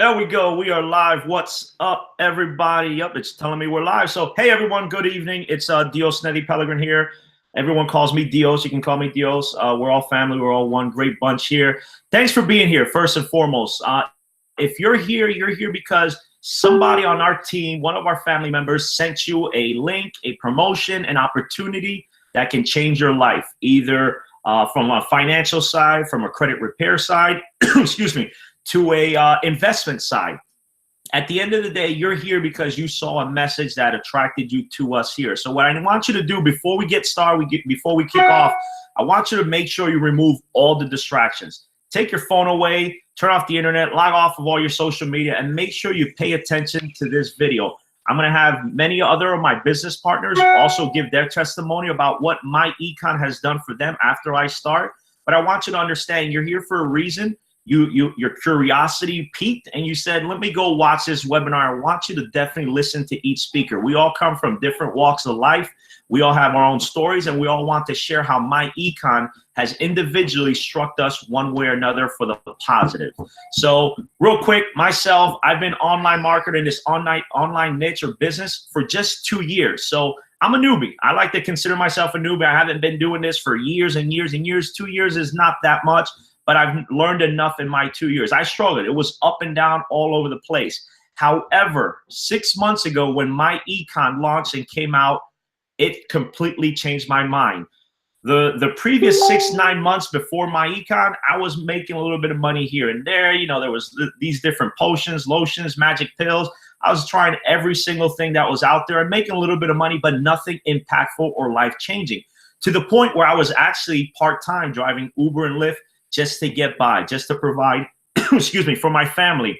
There we go. We are live. What's up, everybody? Yep, it's telling me we're live. So, hey, everyone. Good evening. It's Dios Nedi Pellegrin here. Everyone calls me Dios. You can call me Dios. We're all family. We're all one great bunch here. Thanks for being here, first and foremost. If you're here because somebody on our team, one of our family members, sent you a link, a promotion, an opportunity that can change your life, either from a financial side, from a credit repair side, excuse me, to a investment side. At the end of the day, you're here because you saw a message that attracted you to us here. So what I want you to do before we get started, before we kick off, I want you to make sure you remove all the distractions. Take your phone away, turn off the internet, log off of all your social media, and make sure you pay attention to this video. I'm going to have many other of my business partners also give their testimony about what MyEcon has done for them after I start. But I want you to understand you're here for a reason. Your curiosity piqued and you said, let me go watch this webinar. I want you to definitely listen to each speaker. We all come from different walks of life. We all have our own stories, and we all want to share how MyEcon has individually struck us one way or another for the positive. So real quick, myself, I've been online marketer in this online niche or business for just 2 years. So I'm a newbie. I like to consider myself a newbie. I haven't been doing this for years and years and years. 2 years is not that much, but I've learned enough in my 2 years. I struggled. It was up and down all over the place. However, 6 months ago when MyEcon launched and came out, it completely changed my mind. The previous 6-9 months before MyEcon, I was making a little bit of money here and there. You know, there was these different potions, lotions, magic pills. I was trying every single thing that was out there and making a little bit of money, but nothing impactful or life-changing, to the point where I was actually part-time driving Uber and Lyft just to get by, just to provide, excuse me, for my family.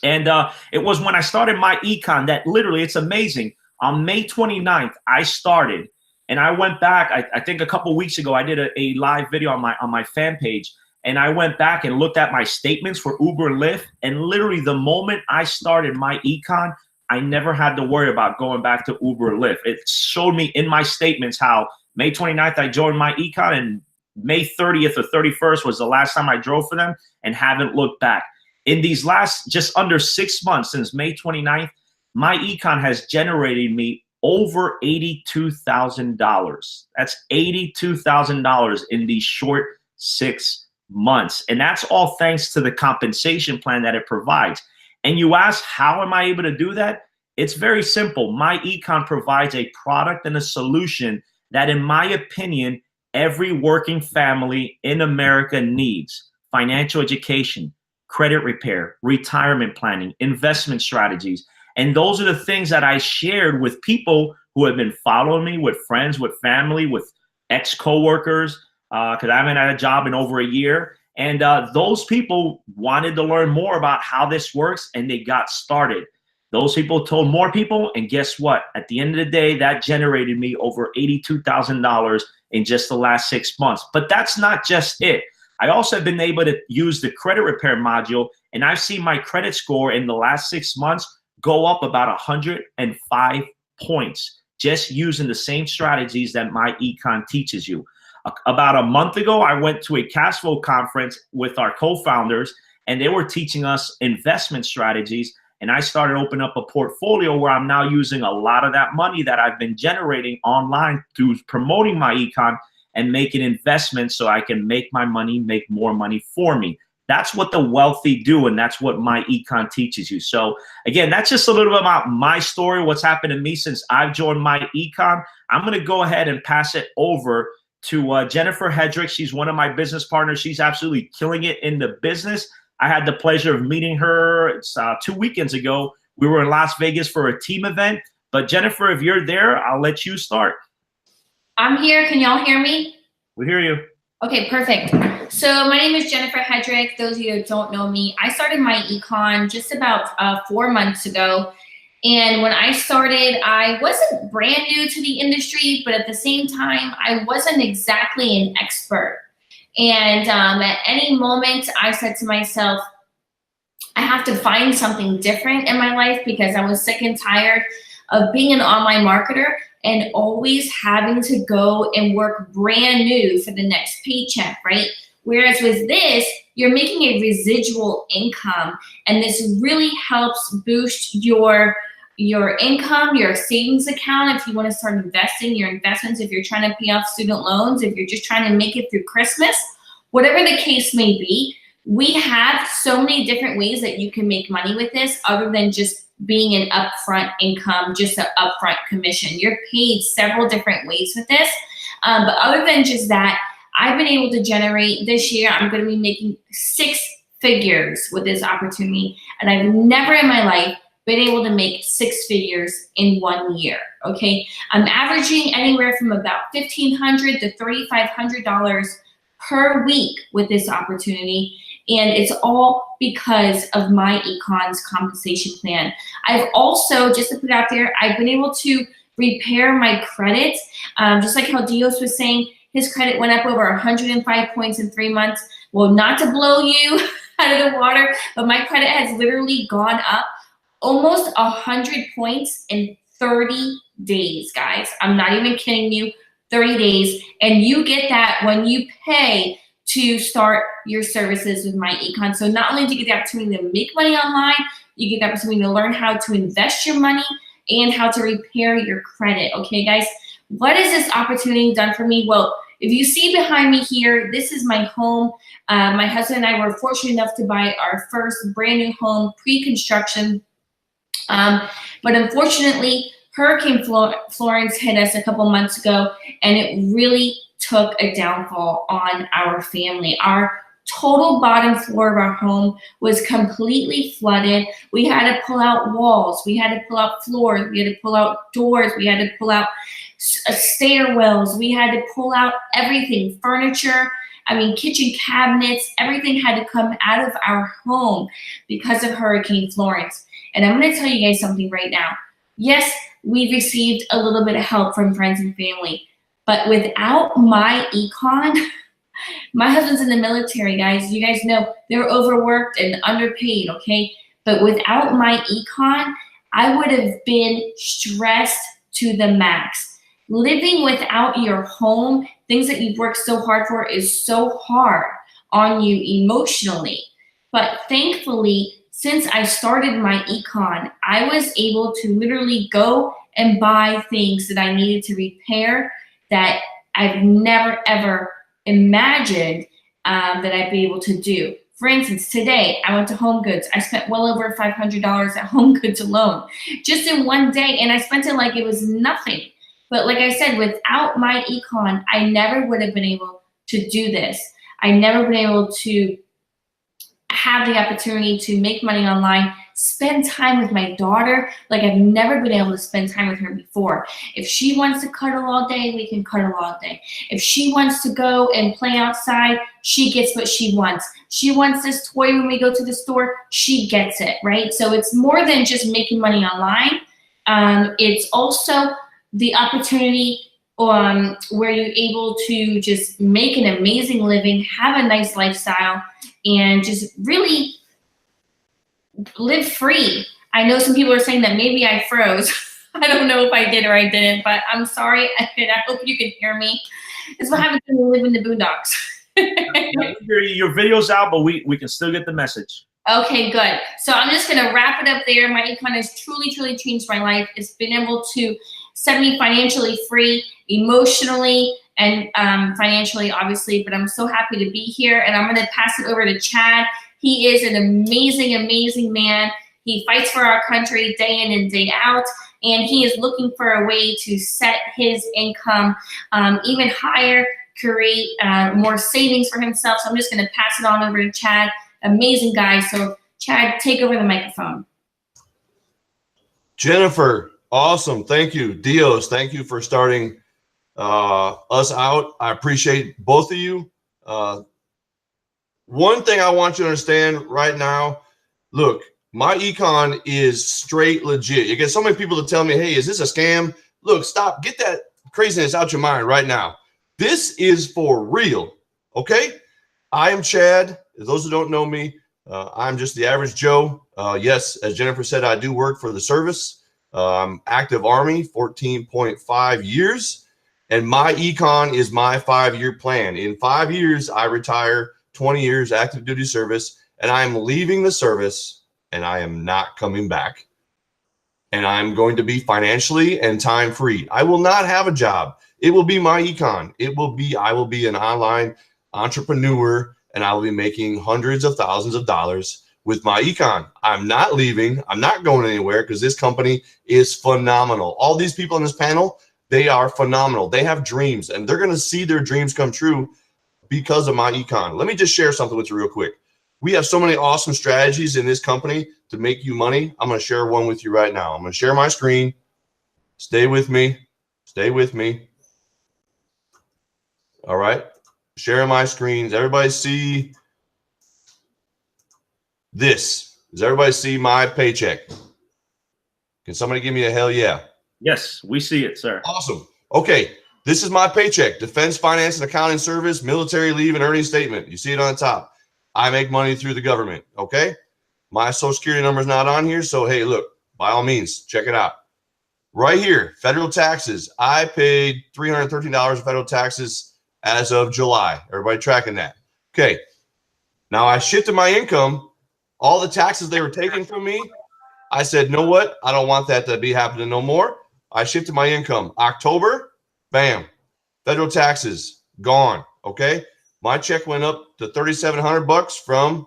And it was when I started MyEcon that literally, it's amazing. On May 29th, I started, and I went back. I think a couple weeks ago, I did a live video on my fan page, and I went back and looked at my statements for Uber and Lyft, and literally the moment I started MyEcon, I never had to worry about going back to Uber and Lyft. It showed me in my statements how May 29th, I joined MyEcon, and May 30th or 31st was the last time I drove for them, and haven't looked back. In these last just under 6 months, since May 29th, MyEcon has generated me over $82,000. That's $82,000 in these short 6 months. And that's all thanks to the compensation plan that it provides. And you ask, how am I able to do that? It's very simple. MyEcon provides a product and a solution that, in my opinion, every working family in America needs: financial education, credit repair, retirement planning, investment strategies. And those are the things that I shared with people who have been following me, with friends, with family, with ex-coworkers, because I haven't had a job in over a year. And those people wanted to learn more about how this works, and they got started. Those people told more people, and guess what? At the end of the day, that generated me over $82,000 in just the last 6 months. But that's not just it. I also have been able to use the credit repair module, and I've seen my credit score in the last 6 months go up about 105 points just using the same strategies that MyEcon teaches you. About a month ago, I went to a cash flow conference with our co-founders, and they were teaching us investment strategies. And I started opening up a portfolio where I'm now using a lot of that money that I've been generating online through promoting MyEcon and making investments so I can make my money, make more money for me. That's what the wealthy do, and that's what MyEcon teaches you. So again, that's just a little bit about my story, what's happened to me since I've joined MyEcon. I'm going to go ahead and pass it over to Jennifer Hedrick. She's one of my business partners. She's absolutely killing it in the business. I had the pleasure of meeting her. It's 2 weekends ago. We were in Las Vegas for a team event. But Jennifer, if you're there, I'll let you start. I'm here. Can y'all hear me? We hear you. Okay, perfect. So my name is Jennifer Hedrick. Those of you who don't know me, I started MyEcon just about 4 months ago. And when I started, I wasn't brand new to the industry, but at the same time, I wasn't exactly an expert. And at any moment, I said to myself, I have to find something different in my life, because I was sick and tired of being an online marketer and always having to go and work brand new for the next paycheck, right? Whereas with this, you're making a residual income, and this really helps boost your income, your savings account. If you want to start investing, your investments, if you're trying to pay off student loans, if you're just trying to make it through Christmas, whatever the case may be, we have so many different ways that you can make money with this other than just being an upfront income, just an upfront commission. You're paid several different ways with this. But other than just that, I've been able to generate this year, I'm going to be making 6 figures with this opportunity. And I've never in my life been able to make 6 figures in 1 year, okay? I'm averaging anywhere from about $1,500 to $3,500 per week with this opportunity. And it's all because of MyEcon's compensation plan. I've also, just to put it out there, I've been able to repair my credit. Just like how Dios was saying, his credit went up over 105 points in 3 months. Well, not to blow you out of the water, but my credit has literally gone up almost 100 points in 30 days, guys. I'm not even kidding you, 30 days. And you get that when you pay to start your services with MyEcon. So not only do you get the opportunity to make money online, you get the opportunity to learn how to invest your money and how to repair your credit. Okay, guys, what has this opportunity done for me? Well, if you see behind me here, this is my home. My husband and I were fortunate enough to buy our first brand new home pre-construction. But unfortunately, Hurricane Florence hit us a couple months ago, and it really took a downfall on our family. Our total bottom floor of our home was completely flooded. We had to pull out walls. We had to pull out floors. We had to pull out doors. We had to pull out stairwells. We had to pull out everything, furniture. I mean, kitchen cabinets, everything had to come out of our home because of Hurricane Florence. And I'm going to tell you guys something right now. Yes, we've received a little bit of help from friends and family, but without MyEcon, my husband's in the military, guys. You guys know they're overworked and underpaid, okay? But without MyEcon, I would have been stressed to the max. Living without your home, things that you've worked so hard for, is so hard on you emotionally. But thankfully, since I started MyEcon, I was able to literally go and buy things that I needed to repair that I've never, ever imagined that I'd be able to do. For instance, today I went to Home Goods. I spent well over $500 at Home Goods alone, just in one day, and I spent it like it was nothing. But like I said, without MyEcon, I never would have been able to do this. I never been able to have the opportunity to make money online, spend time with my daughter like I've never been able to spend time with her before. If she wants to cuddle all day, we can cuddle all day. If she wants to go and play outside, she gets what she wants. She wants this toy when we go to the store, she gets it, right? So it's more than just making money online. It's also the opportunity where you're able to just make an amazing living, have a nice lifestyle, and just really live free. I know some people are saying that maybe I froze. I don't know if I did or I didn't, but I'm sorry. I hope you can hear me. It's what happens when you live in the boondocks. Your video's out, but we can still get the message. Okay, good. So I'm just going to wrap it up there. MyEcon has truly, truly changed my life. It's been able to set me financially free, emotionally, and financially, obviously, but I'm so happy to be here, and I'm going to pass it over to Chad. He is an amazing, amazing man. He fights for our country day in and day out, and he is looking for a way to set his income even higher, create more savings for himself. So I'm just going to pass it on over to Chad. Amazing guy. So Chad, take over the microphone. Jennifer, awesome. Thank you. Dios, thank you for starting us out. I appreciate both of you. One thing I want you to understand right now, look, MyEcon is straight legit. You get so many people to tell me, hey, is this a scam? Look, stop. Get that craziness out your mind right now. This is for real, okay? I am Chad. Those who don't know me, I'm just the average Joe. Yes, as Jennifer said, I do work for the service. I'm active Army, 14.5 years. And MyEcon is my 5-year plan. In 5 years, I retire 20 years active duty service, and I'm leaving the service and I am not coming back. And I'm going to be financially and time free. I will not have a job. It will be MyEcon. I will be an online entrepreneur, and I will be making hundreds of thousands of dollars with MyEcon. I'm not leaving. I'm not going anywhere because this company is phenomenal. All these people on this panel, they are phenomenal. They have dreams, and they're going to see their dreams come true because of MyEcon. Let me just share something with you real quick. We have so many awesome strategies in this company to make you money. I'm going to share one with you right now. I'm going to share my screen. Stay with me. Stay with me. All right. Sharing my screens. Everybody see this? Does everybody see my paycheck? Can somebody give me a hell yeah? Yes, we see it, sir. Awesome. Okay. This is my paycheck. Defense Finance and Accounting Service, military leave and earnings statement. You see it on top. I make money through the government. Okay. My social security number is not on here. So, hey, look, by all means, check it out. Right here, federal taxes. I paid $313 of federal taxes as of July. Everybody tracking that? Okay. Now I shifted my income. All the taxes they were taking from me, I said, know what? I don't want that to be happening no more. I shifted my income. October, bam, federal taxes gone. Okay. My check went up to $3,700 from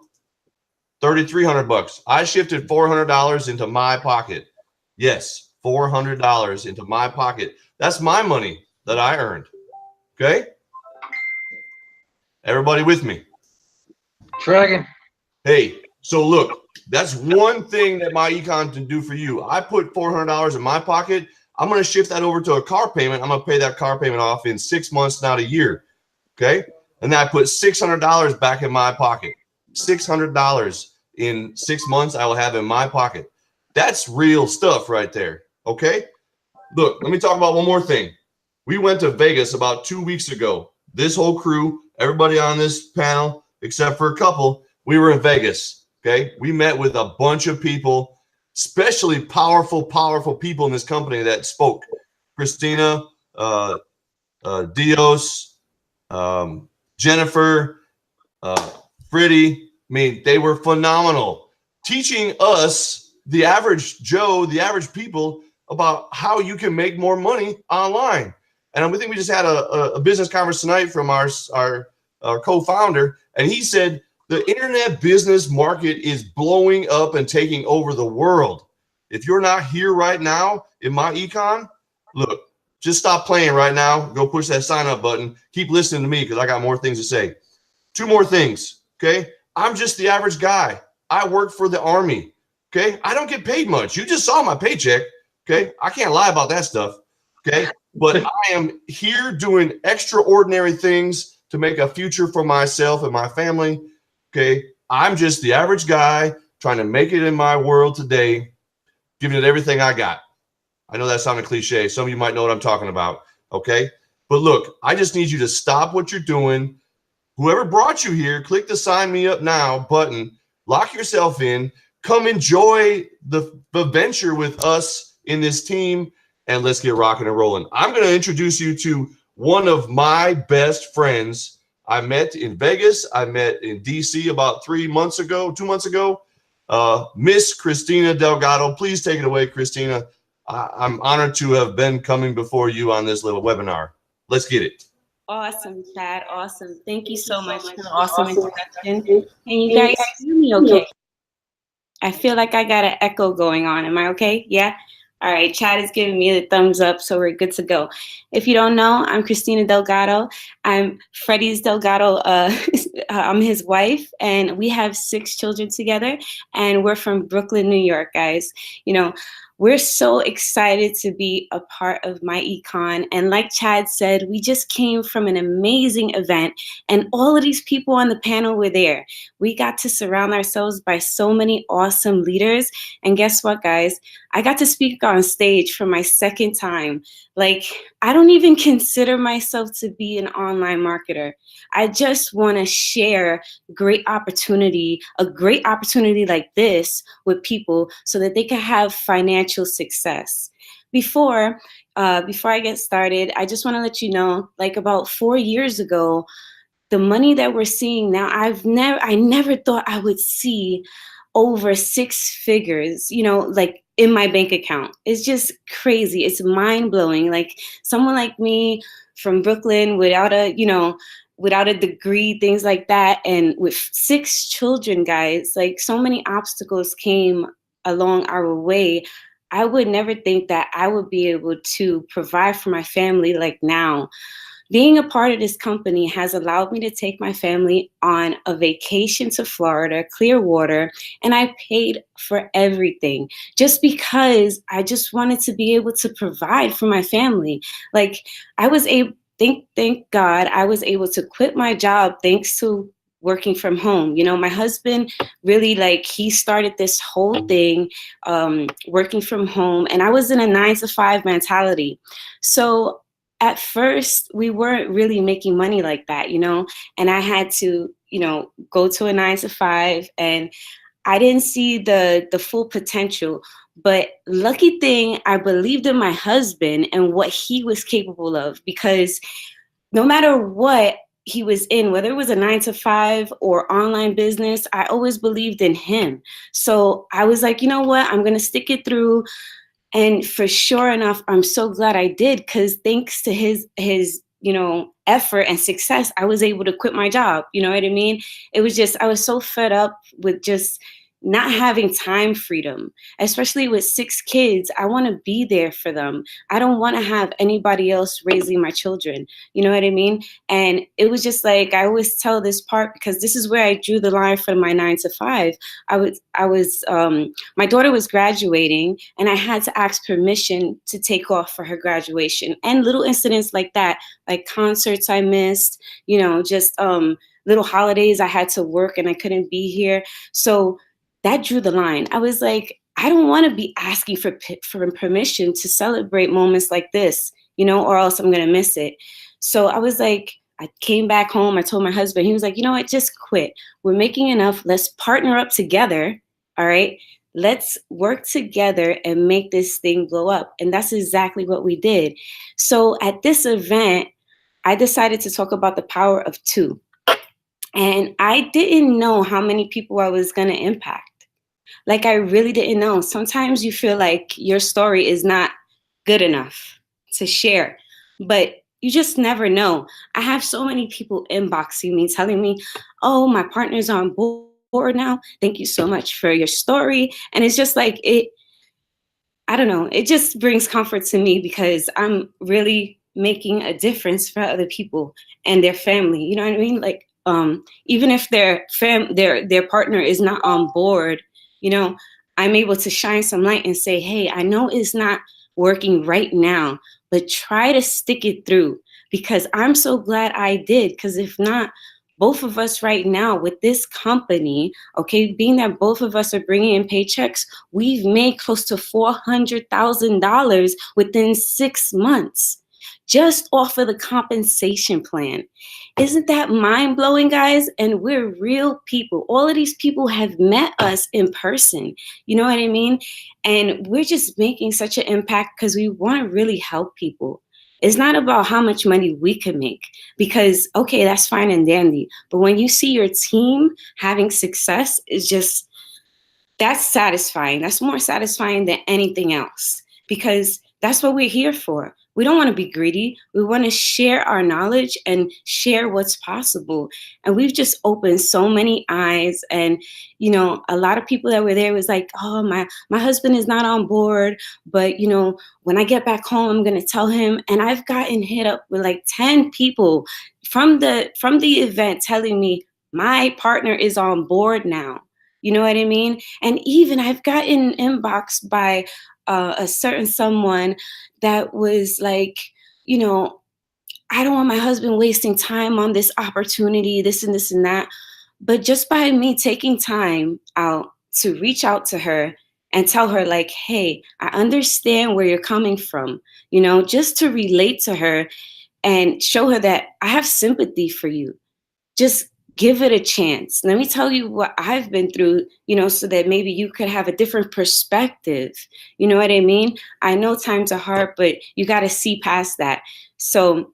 $3,300. I shifted $400 into my pocket. Yes, $400 into my pocket. That's my money that I earned. Okay. Everybody with me? Dragon. Hey, so look, that's one thing that MyEcon can do for you. I put $400 in my pocket. I'm going to shift that over to a car payment. I'm going to pay that car payment off in 6 months, not a year. Okay. And then I put $600 back in my pocket. $600 in 6 months I will have in my pocket. That's real stuff right there. Okay. Look, let me talk about one more thing. We went to Vegas about 2 weeks ago. This whole crew, everybody on this panel, except for a couple, we were in Vegas. Okay. We met with a bunch of people, especially powerful people in this company that spoke. Christina, Dios, Jennifer, Freddie. I mean, they were phenomenal, teaching us, the average Joe, the average people, about how you can make more money online. And I think we just had a business conference tonight from our co-founder, and he said the internet business market is blowing up and taking over the world. If you're not here right now in MyEcon, look, just stop playing right now. Go push that sign up button. Keep listening to me because I got more things to say. Two more things. Okay. I'm just the average guy. I work for the Army. Okay. I don't get paid much. You just saw my paycheck. Okay. I can't lie about that stuff. Okay. But I am here doing extraordinary things to make a future for myself and my family. Okay. I'm just the average guy trying to make it in my world today, giving it everything I got. I know that sounded cliche. Some of you might know what I'm talking about. Okay. But look, I just need you to stop what you're doing. Whoever brought you here, click the sign me up now button, lock yourself in, come enjoy the venture with us in this team, and let's get rocking and rolling. I'm going to introduce you to one of my best friends. I met in Vegas. I met in DC about 2 months ago. Miss Christina Delgado. Please take it away, Christina. I'm honored to have been coming before you on this little webinar. Let's get it. Awesome, Chad. Awesome. Thank you so much for the awesome introduction. Can you guys hear me okay? I feel like I got an echo going on. Am I okay? Yeah? All right. Chad is giving me the thumbs up, so we're good to go. If you don't know, I'm Christina Delgado. I'm Freddie's Delgado. I'm his wife, and we have 6 children together, and we're from Brooklyn, New York, guys. You know, we're so excited to be a part of MyEcon. And like Chad said, we just came from an amazing event, and all of these people on the panel were there. We got to surround ourselves by so many awesome leaders. And guess what, guys? I got to speak on stage for my 2nd time. Like, I don't even consider myself to be an online marketer. I just want to share a great opportunity like this with people so that they can have financial success. Before I get started, I just want to let you know, like about 4 years ago, the money that we're seeing now, I never thought I would see over 6 figures, like in my bank account. It's just crazy. It's mind blowing. Like someone like me from Brooklyn without a degree, things like that. And with 6 children, guys, like so many obstacles came along our way. I would never think that I would be able to provide for my family like now. Being a part of this company has allowed me to take my family on a vacation to Florida, Clearwater, and I paid for everything just because I just wanted to be able to provide for my family. Like I was able, thank God, I was able to quit my job thanks to working from home. My husband really he started this whole thing, working from home, and I was in a 9-to-5 mentality. So at first we weren't really making money like that, and I had to, go to a 9-to-5, and I didn't see the full potential. But lucky thing, I believed in my husband and what he was capable of, because no matter what he was in, whether it was a 9-to-5 or online business, I always believed in him. So I was like, you know what, I'm going to stick it through. And for sure enough, I'm so glad I did, because thanks to his effort and success, I was able to quit my job. You know what I mean? It was just, I was so fed up with just not having time freedom, especially with 6 kids. I want to be there for them. I don't want to have anybody else raising my children. You know what I mean? And it was just like, I always tell this part because this is where I drew the line for my 9-to-5. My daughter was graduating, and I had to ask permission to take off for her graduation, and little incidents like that, like concerts I missed, just little holidays I had to work and I couldn't be here. So that drew the line. I was like, I don't want to be asking for permission to celebrate moments like this, or else I'm going to miss it. So I was like, I came back home. I told my husband, he was like, you know what, just quit. We're making enough. Let's partner up together. All right. Let's work together and make this thing blow up. And that's exactly what we did. So at this event, I decided to talk about the power of 2. And I didn't know how many people I was going to impact. Like, I really didn't know. Sometimes you feel like your story is not good enough to share, but you just never know. I have so many people inboxing me, telling me, oh, my partner's on board now. Thank you so much for your story. And it's just like, I don't know, it just brings comfort to me, because I'm really making a difference for other people and their family. You know what I mean? Like, even if their partner is not on board, I'm able to shine some light and say, hey, I know it's not working right now, but try to stick it through, because I'm so glad I did. Because if not, both of us right now with this company, okay, being that both of us are bringing in paychecks, we've made close to $400,000 within 6 months, just off of the compensation plan. Isn't that mind blowing, guys? And we're real people. All of these people have met us in person. You know what I mean? And we're just making such an impact because we want to really help people. It's not about how much money we can make, because, okay, that's fine and dandy. But when you see your team having success, that's satisfying. That's more satisfying than anything else, because that's what we're here for. We don't want to be greedy. We want to share our knowledge and share what's possible. And we've just opened so many eyes. And, a lot of people that were there was like, oh, my husband is not on board. But, when I get back home, I'm going to tell him. And I've gotten hit up with like 10 people from the event telling me my partner is on board now. You know what I mean? And even I've gotten inboxed by a certain someone that was like, I don't want my husband wasting time on this opportunity, this and this and that. But just by me taking time out to reach out to her and tell her like, hey, I understand where you're coming from, just to relate to her and show her that I have sympathy for you. Just give it a chance. Let me tell you what I've been through, so that maybe you could have a different perspective. You know what I mean? I know times are hard, but you got to see past that. So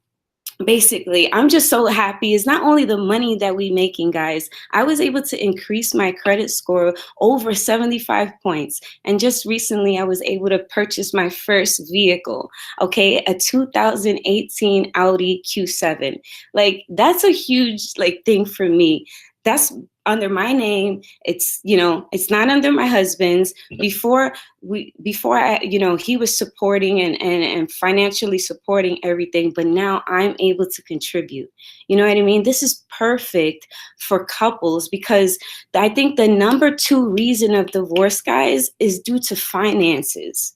basically, I'm just so happy. It's not only the money that we making, guys. I was able to increase my credit score over 75 points. And just recently, I was able to purchase my first vehicle, okay? A 2018 Audi Q7. Like, that's a huge, like, thing for me. That's under my name. It's, you know, it's not under my husband's. Before I, you know, he was supporting and financially supporting everything, but now I'm able to contribute. You know what I mean? This is perfect for couples because I think the number 2 reason of divorce, guys, is due to finances.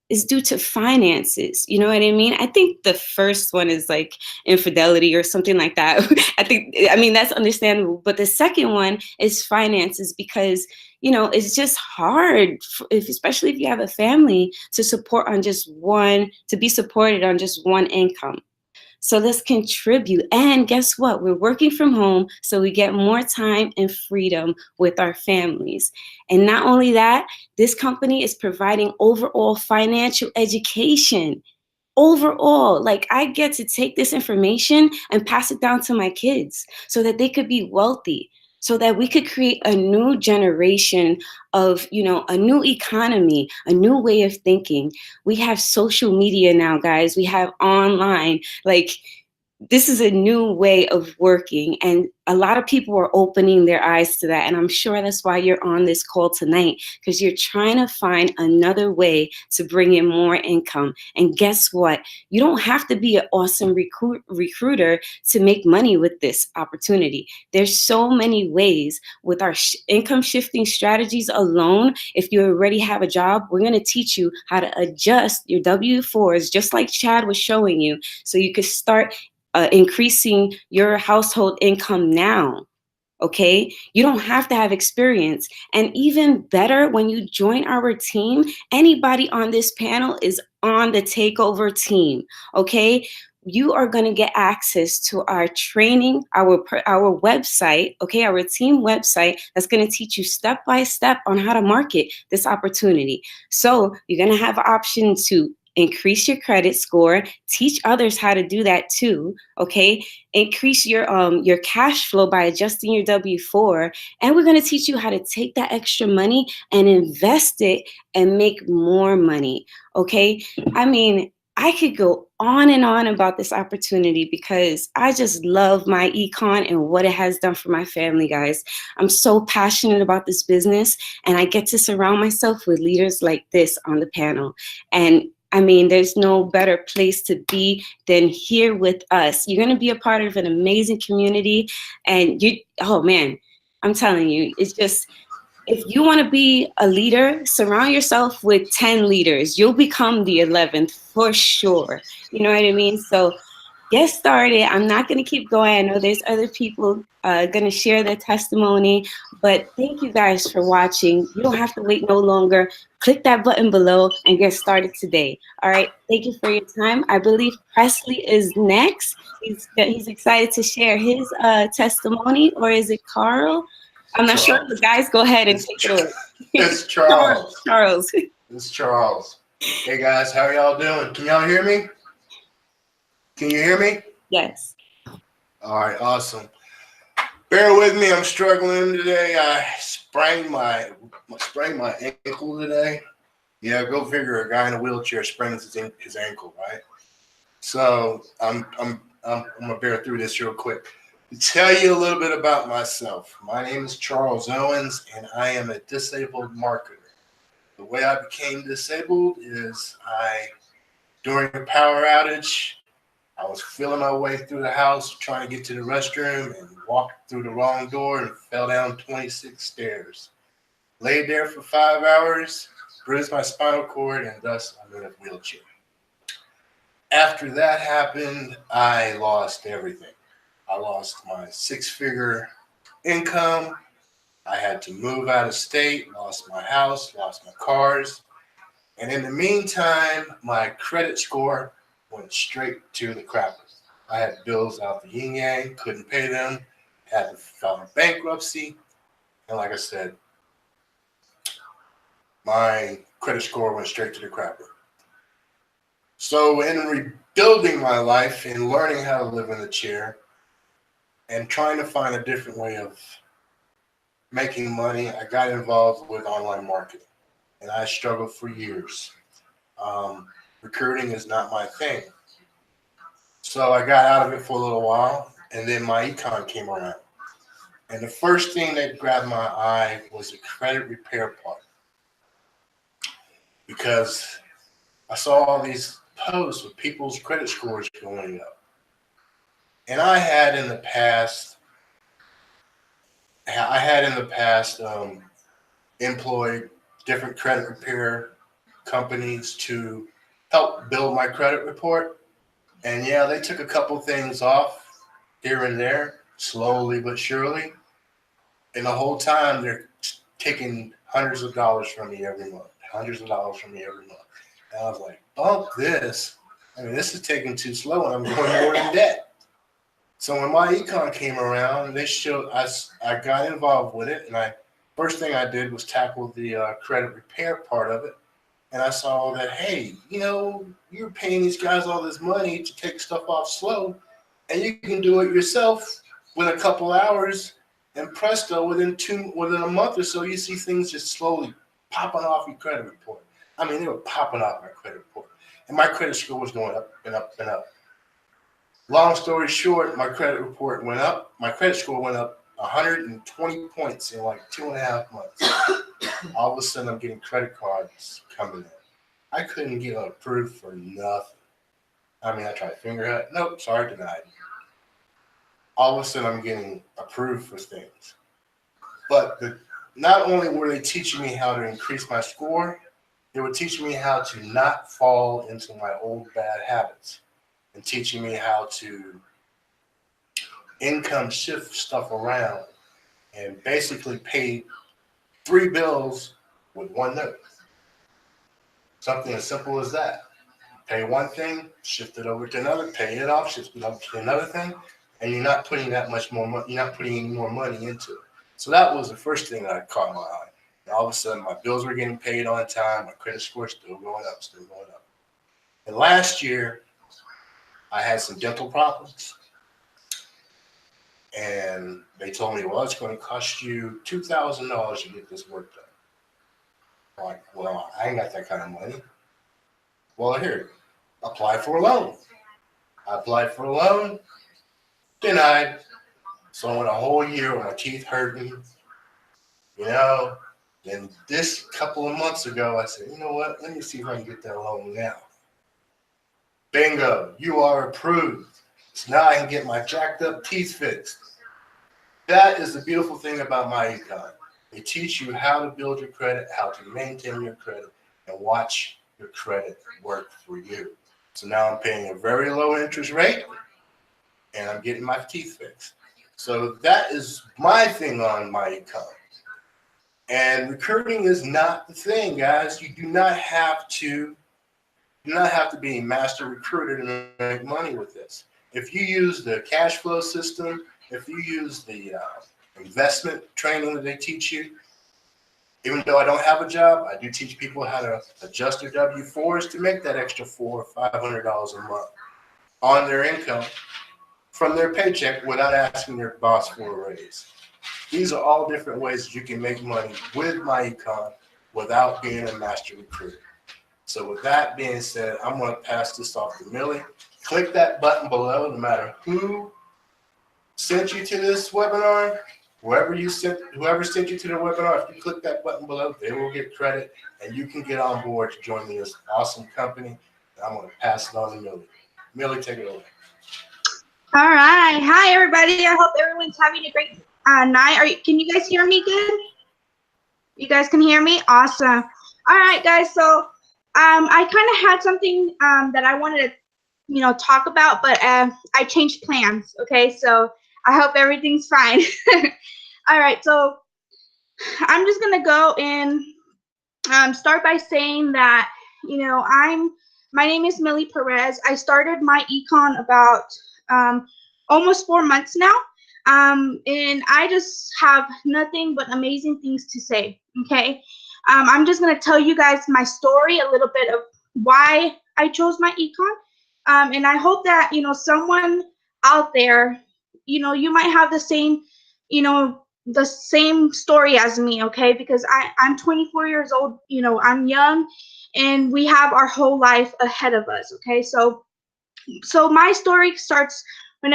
Is due to finances. You know what I mean? I think the first one is like infidelity or something like that. I mean, that's understandable. But the second one is finances because, you know, it's just hard, especially if you have a family, to support on just one, to be supported on just one income. So let's contribute. And guess what? We're working from home, so we get more time and freedom with our families. And not only that, this company is providing overall financial education. Overall, like I get to take this information and pass it down to my kids so that they could be wealthy, so that we could create a new generation of, you know, a new economy, a new way of thinking. We have social media now, guys. We have online, like this is a new way of working, and a lot of people are opening their eyes to that. And I'm sure that's why you're on this call tonight, because you're trying to find another way to bring in more income. And guess what? You don't have to be an awesome recruiter to make money with this opportunity. There's so many ways with our income shifting strategies alone. If you already have a job, we're going to teach you how to adjust your W-4s, just like Chad was showing you, so you could start increasing your household income now. Okay, you don't have to have experience. And even better, when you join our team, anybody on this panel is on the takeover team. Okay, you are going to get access to our training, our website, okay, our team website that's going to teach you step by step on how to market this opportunity. So you're going to have an option to increase your credit score, teach others how to do that too, okay? Increase your cash flow by adjusting your W-4, and we're going to teach you how to take that extra money and invest it and make more money, okay? I mean, I could go on and on about this opportunity because I just love MyEcon and what it has done for my family, guys. I'm so passionate about this business, and I get to surround myself with leaders like this on the panel. And I mean, there's no better place to be than here with us. You're going to be a part of an amazing community. And oh man, I'm telling you, it's just, if you want to be a leader, surround yourself with 10 leaders. You'll become the 11th for sure. You know what I mean? So get started. I'm not going to keep going. I know there's other people going to share their testimony, but thank you guys for watching. You don't have to wait no longer. Click that button below and get started today. All right. Thank you for your time. I believe Presley is next. He's excited to share his testimony, or is it Carl? I'm not sure. The guys, go ahead and take it over. It's Charles. Charles. It's Charles. Hey guys, how are y'all doing? Can y'all hear me? Can you hear me? Yes. All right, awesome. Bear with me. I'm struggling today. I sprained my ankle today. Yeah, go figure. A guy in a wheelchair sprains his ankle, right? So I'm gonna bear through this real quick. To tell you a little bit about myself, my name is Charles Owens, and I am a disabled marketer. The way I became disabled is during a power outage, I was feeling my way through the house, trying to get to the restroom, and walked through the wrong door and fell down 26 stairs. Laid there for 5 hours, bruised my spinal cord, and thus I'm in a wheelchair. After that happened, I lost everything. I lost my 6-figure income. I had to move out of state, lost my house, lost my cars. And in the meantime, my credit score went straight to the crapper. I had bills out the yin yang, couldn't pay them, had to file bankruptcy. And like I said, my credit score went straight to the crapper. So in building my life and learning how to live in the chair and trying to find a different way of making money, I got involved with online marketing, and I struggled for years. Recruiting is not my thing. So I got out of it for a little while, and then MyEcon came around. And the first thing that grabbed my eye was the credit repair part, because I saw all these posts with people's credit scores going up. And I had in the past employed different credit repair companies to help build my credit report. And yeah, they took a couple things off here and there, slowly but surely. And the whole time they're taking hundreds of dollars from me every month, hundreds of dollars from me every month. And I was like, bump this. I mean, this is taking too slow and I'm going more in debt. So when MyEcon came around, they showed us, I got involved with it. And first thing I did was tackle the credit repair part of it. And I saw that, hey, you know, you're paying these guys all this money to take stuff off slow, and you can do it yourself with a couple hours, and presto, within a month or so, you see things just slowly popping off your credit report. I mean, they were popping off my credit report, and my credit score was going up and up and up. Long story short, my credit report went up. My credit score went up 120 points in like 2.5 months. All of a sudden, I'm getting credit cards coming in. I couldn't get approved for nothing. I mean, I tried Fingerhut. Nope, sorry, denied. All of a sudden, I'm getting approved for things. But not only were they teaching me how to increase my score, they were teaching me how to not fall into my old bad habits and teaching me how to income shift stuff around and basically pay 3 bills with 1 note. Something as simple as that. Pay one thing, shift it over to another, pay it off, shift it over to another thing, and you're not putting that much more money, you're not putting any more money into it. So that was the first thing that caught my eye. And all of a sudden, my bills were getting paid on time, my credit score still going up, still going up. And last year, I had some dental problems. And they told me, well, it's going to cost you $2,000 to get this work done. I'm like, well, I ain't got that kind of money. Well, here, apply for a loan. I applied for a loan, denied. So I went a whole year with my teeth hurting, you know. And this couple of months ago, I said, you know what? Let me see if I can get that loan now. Bingo, you are approved. So now I can get my jacked up teeth fixed. That is the beautiful thing about MyEcon. They teach you how to build your credit, how to maintain your credit, and watch your credit work for you. So now I'm paying a very low interest rate, and I'm getting my teeth fixed. So that is my thing on MyEcon. And recruiting is not the thing, guys. You do not have to be a master recruiter to make money with this. If you use the cash flow system, if you use the investment training that they teach you, even though I don't have a job, I do teach people how to adjust their W-4s to make that extra $400 or $500 a month on their income from their paycheck without asking their boss for a raise. These are all different ways that you can make money with MyEcon without being a master recruiter. So with that being said, I'm going to pass this off to Millie. Click that button below, no matter who sent you to this webinar, whoever sent you to the webinar, if you click that button below, they will get credit and you can get on board to join this awesome company. And I'm going to pass it on to Millie. Millie, take it away. All right. Hi, everybody. I hope everyone's having a great night. Can you guys hear me good? You guys can hear me? Awesome. All right, guys. So I kind of had something that I wanted to, talk about, but I changed plans. Okay, so I hope everything's fine. All right, so I'm just gonna go and start by saying that my name is Millie Perez. I started MyEcon about almost 4 months now, and I just have nothing but amazing things to say. Okay, I'm just gonna tell you guys my story, a little bit of why I chose MyEcon, And I hope that, someone out there, you might have the same, the same story as me, okay? Because I'm 24 years old, I'm young, and we have our whole life ahead of us, okay? So my story starts when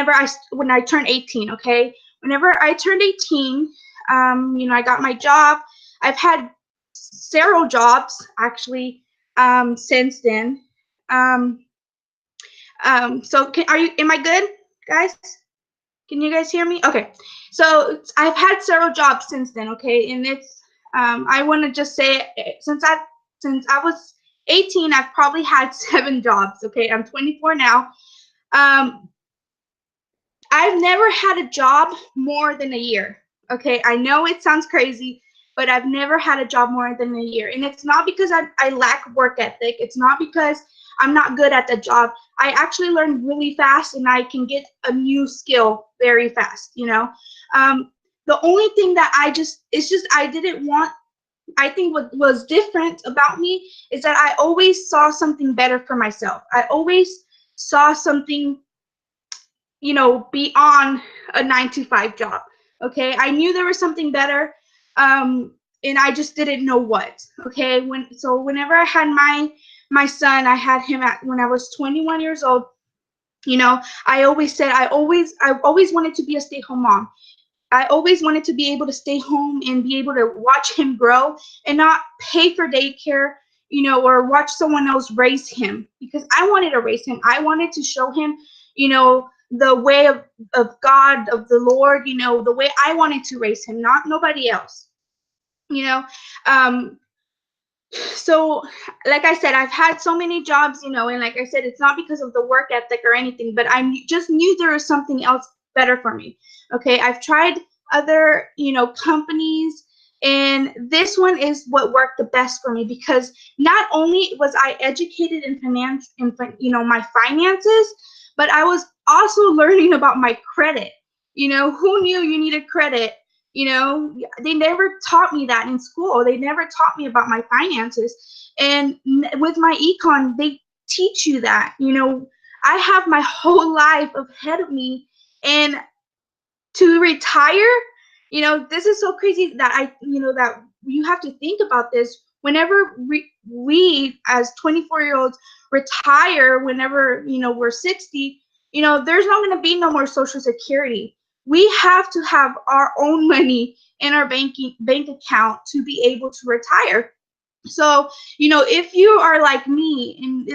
I turned 18, okay? Whenever I turned 18, I got my job. I've had several jobs actually since then. So am I good, guys? Can you guys hear me? Okay. So I've had several jobs since then, okay? And it's I want to just say since I was 18, I've probably had 7 jobs, okay? I'm 24 now. I've never had a job more than a year. Okay, I know it sounds crazy, but I've never had a job more than a year. And it's not because I lack work ethic. It's not because I'm not good at the job. I actually learn really fast, and I can get a new skill very fast, The only thing that I didn't want, I think what was different about me is that I always saw something better for myself. I always saw something beyond a 9-to-5 job. Okay, I knew there was something better, and I just didn't know what. Okay, whenever I had my son, I had him when I was 21 years old. I always said I always wanted to be a stay-home mom. I always wanted to be able to stay home and be able to watch him grow and not pay for daycare, or watch someone else raise him, because I wanted to raise him. I wanted to show him, the way of God, of the Lord, the way I wanted to raise him, not nobody else, So, like I said, I've had so many jobs, and like I said, it's not because of the work ethic or anything, but I just knew there was something else better for me. Okay, I've tried other, companies, and this one is what worked the best for me, because not only was I educated in my finances, but I was also learning about my credit. Who knew you needed credit? They never taught me that in school. They never taught me about my finances. And with my econ, they teach you that. I have my whole life ahead of me, and to retire, this is so crazy that that you have to think about this. Whenever we as 24-year-olds retire, whenever we're 60, there's not going to be no more Social Security. We have to have our own money in our bank account to be able to retire. So, if you are like me, and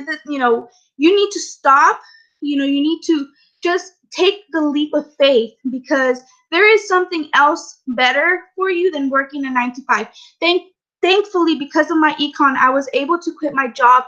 you need to stop, you need to just take the leap of faith, because there is something else better for you than working a 9-to-5. Thankfully, because of my econ, I was able to quit my job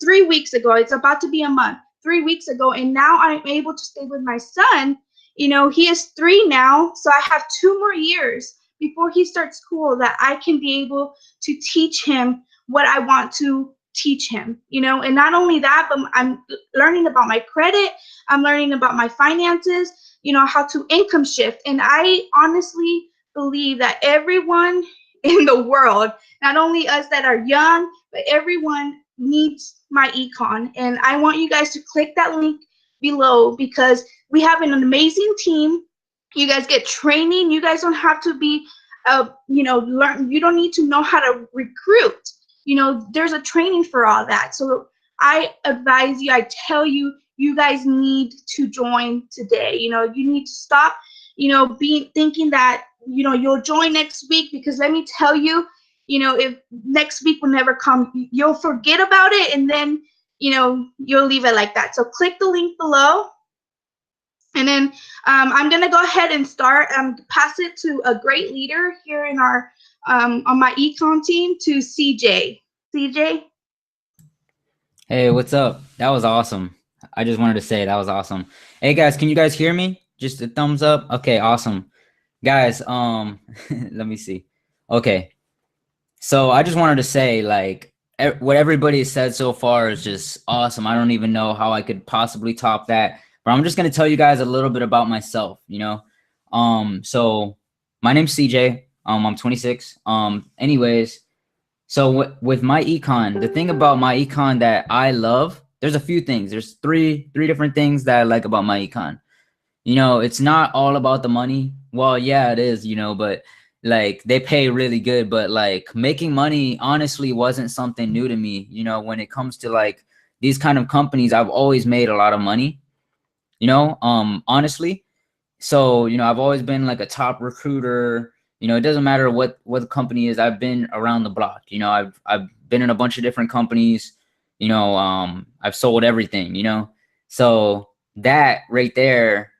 3 weeks ago. It's about to be a month, 3 weeks ago, and now I'm able to stay with my son. He is 3 now, so I have 2 more years before he starts school that I can be able to teach him what I want to teach him, and not only that, but I'm learning about my credit. I'm learning about my finances, how to income shift. And I honestly believe that everyone in the world, not only us that are young, but everyone needs my econ. And I want you guys to click that link below, because we have an amazing team. You guys get training. You guys don't have to be learn. You don't need to know how to recruit. There's a training for all that. So I advise you, I tell you, you guys need to join today. You need to stop, thinking that, you'll join next week, because let me tell you, if next week will never come, you'll forget about it, and then, you'll leave it like that. So click the link below. And then I'm going to go ahead and pass it to a great leader here in our on my econ team, to CJ. CJ? Hey, what's up? That was awesome. I just wanted to say that was awesome. Hey guys, can you guys hear me? Just a thumbs up. Okay, awesome. Guys, let me see. Okay. So I just wanted to say, like, what everybody said so far is just awesome. I don't even know how I could possibly top that. But I'm just going to tell you guys a little bit about myself, So my name's CJ. I'm 26. Anyways, so with my econ, the thing about my econ that I love there's a few things. There's three different things that I like about MyEcon. You know, it's not all about the money. Well, yeah, it is, you know, but like they pay really good, but like making money honestly wasn't something new to me. You know, when it comes to like these kind of companies, I've always made a lot of money, you know, honestly. So, you know, I've always been like a top recruiter. You know, it doesn't matter what the company is. I've been around the block. You know, I've been in a bunch of different companies. You know, I've sold everything, you know. So that right there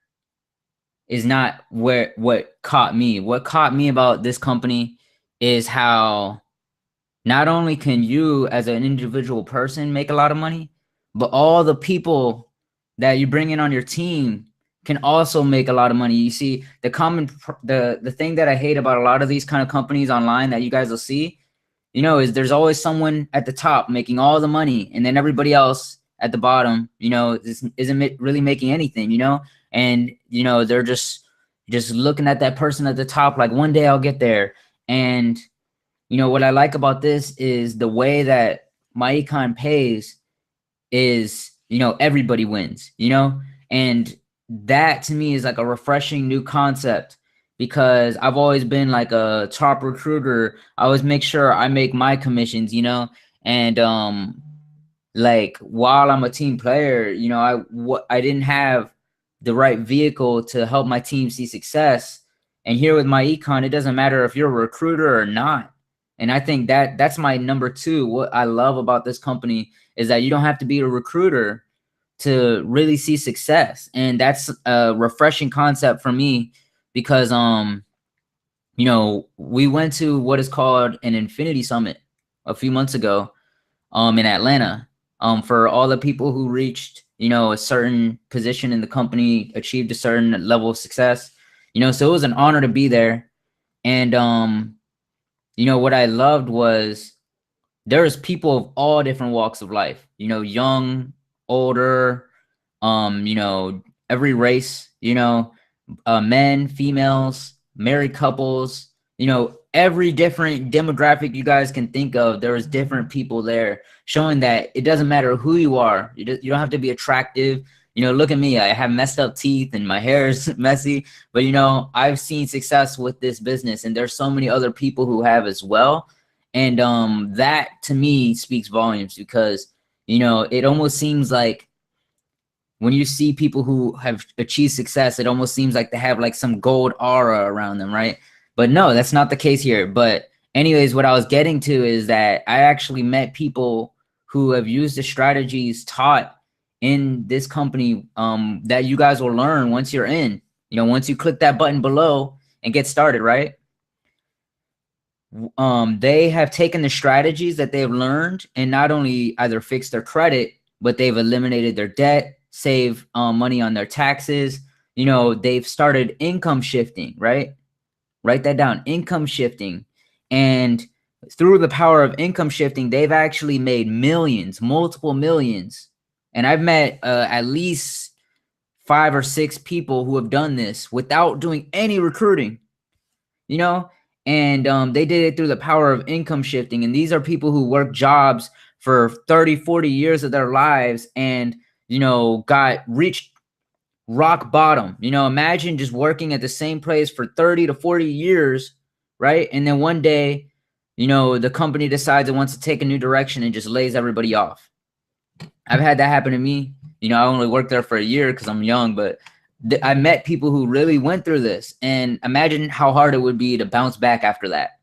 is not what caught me. What caught me about this company is how not only can you as an individual person make a lot of money, but all the people that you bring in on your team can also make a lot of money. You see, the thing that I hate about a lot of these kind of companies online that you guys will see, you know, is there's always someone at the top making all the money, and then everybody else at the bottom, you know, isn't really making anything, you know, and you know they're just looking at that person at the top like one day I'll get there. And you know what I like about this is the way that MyEcon pays is, you know, everybody wins, you know, and that to me is like a refreshing new concept, because I've always been like a top recruiter. I always make sure I make my commissions, you know, and like while I'm a team player, you know, I didn't have the right vehicle to help my team see success. And here with MyEcon, it doesn't matter if you're a recruiter or not. And I think that that's my number two. What I love about this company is that you don't have to be a recruiter to really see success. And that's a refreshing concept for me, because you know, we went to what is called an Infinity Summit a few months ago in Atlanta, for all the people who reached, you know, a certain position in the company, achieved a certain level of success, you know. So it was an honor to be there. And you know, what I loved was there was people of all different walks of life, you know, young, older, you know, every race, you know, men, females, married couples, you know, every different demographic you guys can think of. There was different people there, showing that it doesn't matter who you are. You don't have to be attractive. You know, look at me. I have messed up teeth and my hair is messy, but you know, I've seen success with this business, and there's so many other people who have as well. And that to me speaks volumes, because you know, it almost seems like when you see people who have achieved success, it almost seems like they have like some gold aura around them, right? But no, that's not the case here. But anyways, what I was getting to is that I actually met people who have used the strategies taught in this company, that you guys will learn once you're in, you know, once you click that button below and get started, right? They have taken the strategies that they've learned and not only either fixed their credit, but they've eliminated their debt, save money on their taxes. You know, they've started income shifting, right? Write that down, income shifting. And through the power of income shifting, they've actually made millions, multiple millions. And I've met at least 5 or 6 people who have done this without doing any recruiting, you know, and they did it through the power of income shifting. And these are people who work jobs for 30, 40 years of their lives and, you know, reached rock bottom. You know, imagine just working at the same place for 30 to 40 years, right? And then one day, you know, the company decides it wants to take a new direction and just lays everybody off. I've had that happen to me. You know, I only worked there for a year because I'm young, but I met people who really went through this, and imagine how hard it would be to bounce back after that,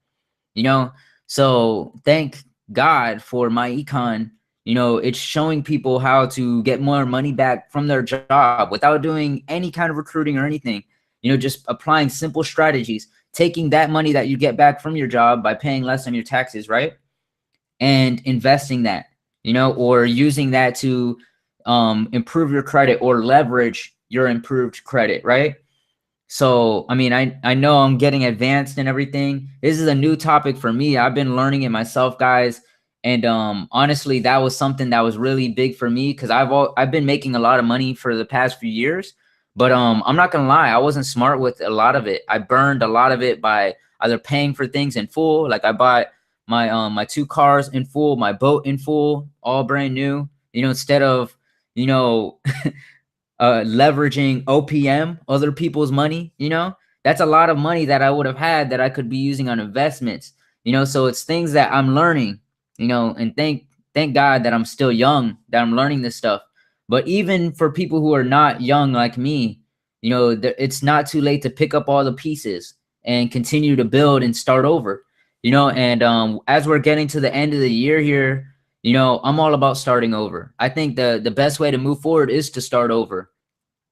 you know? So thank God for MyEcon. You know, it's showing people how to get more money back from their job without doing any kind of recruiting or anything, you know, just applying simple strategies, taking that money that you get back from your job by paying less on your taxes, right? And investing that, you know, or using that to improve your credit or leverage your improved credit, right? So, I mean, I know I'm getting advanced and everything. This is a new topic for me. I've been learning it myself, guys. And honestly, that was something that was really big for me, because I've been making a lot of money for the past few years. But I'm not gonna lie, I wasn't smart with a lot of it. I burned a lot of it by either paying for things in full, like I bought my my 2 cars in full, my boat in full, all brand new. you know, instead of, you know, leveraging OPM, other people's money, you know, that's a lot of money that I would have had that I could be using on investments, you know. So it's things that I'm learning, you know, and thank God that I'm still young, that I'm learning this stuff. But even for people who are not young like me, you know, it's not too late to pick up all the pieces and continue to build and start over, you know. And as we're getting to the end of the year here, you know, I'm all about starting over. I think the best way to move forward is to start over.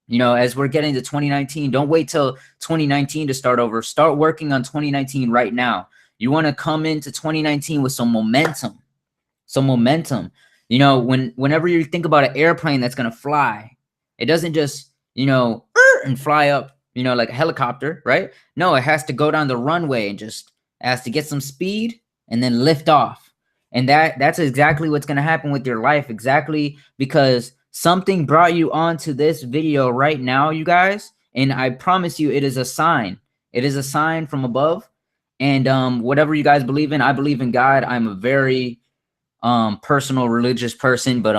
You know, as we're getting to 2019, don't wait till 2019 to start over. Start working on 2019 right now. You want to come into 2019 with some momentum. Some momentum. You know, whenever you think about an airplane that's going to fly, it doesn't just, you know, and fly up, you know, like a helicopter, right? No, it has to go down the runway and just has to get some speed and then lift off. And that's exactly what's going to happen with your life. Exactly, because something brought you onto this video right now, you guys. And I promise you, it is a sign. It is a sign from above. And whatever you guys believe in, I believe in God. I'm a very personal religious person, but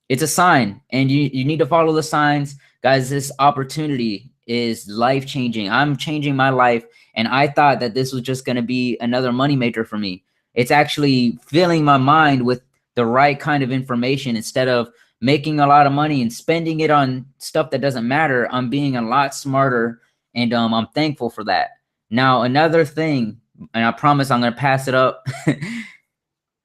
it's a sign, and you need to follow the signs, guys. This opportunity is life-changing. I'm changing my life, and I thought that this was just going to be another moneymaker for me. It's actually filling my mind with the right kind of information. Instead of making a lot of money and spending it on stuff that doesn't matter, I'm being a lot smarter, and I'm thankful for that. Now, another thing, and I promise I'm going to pass it up,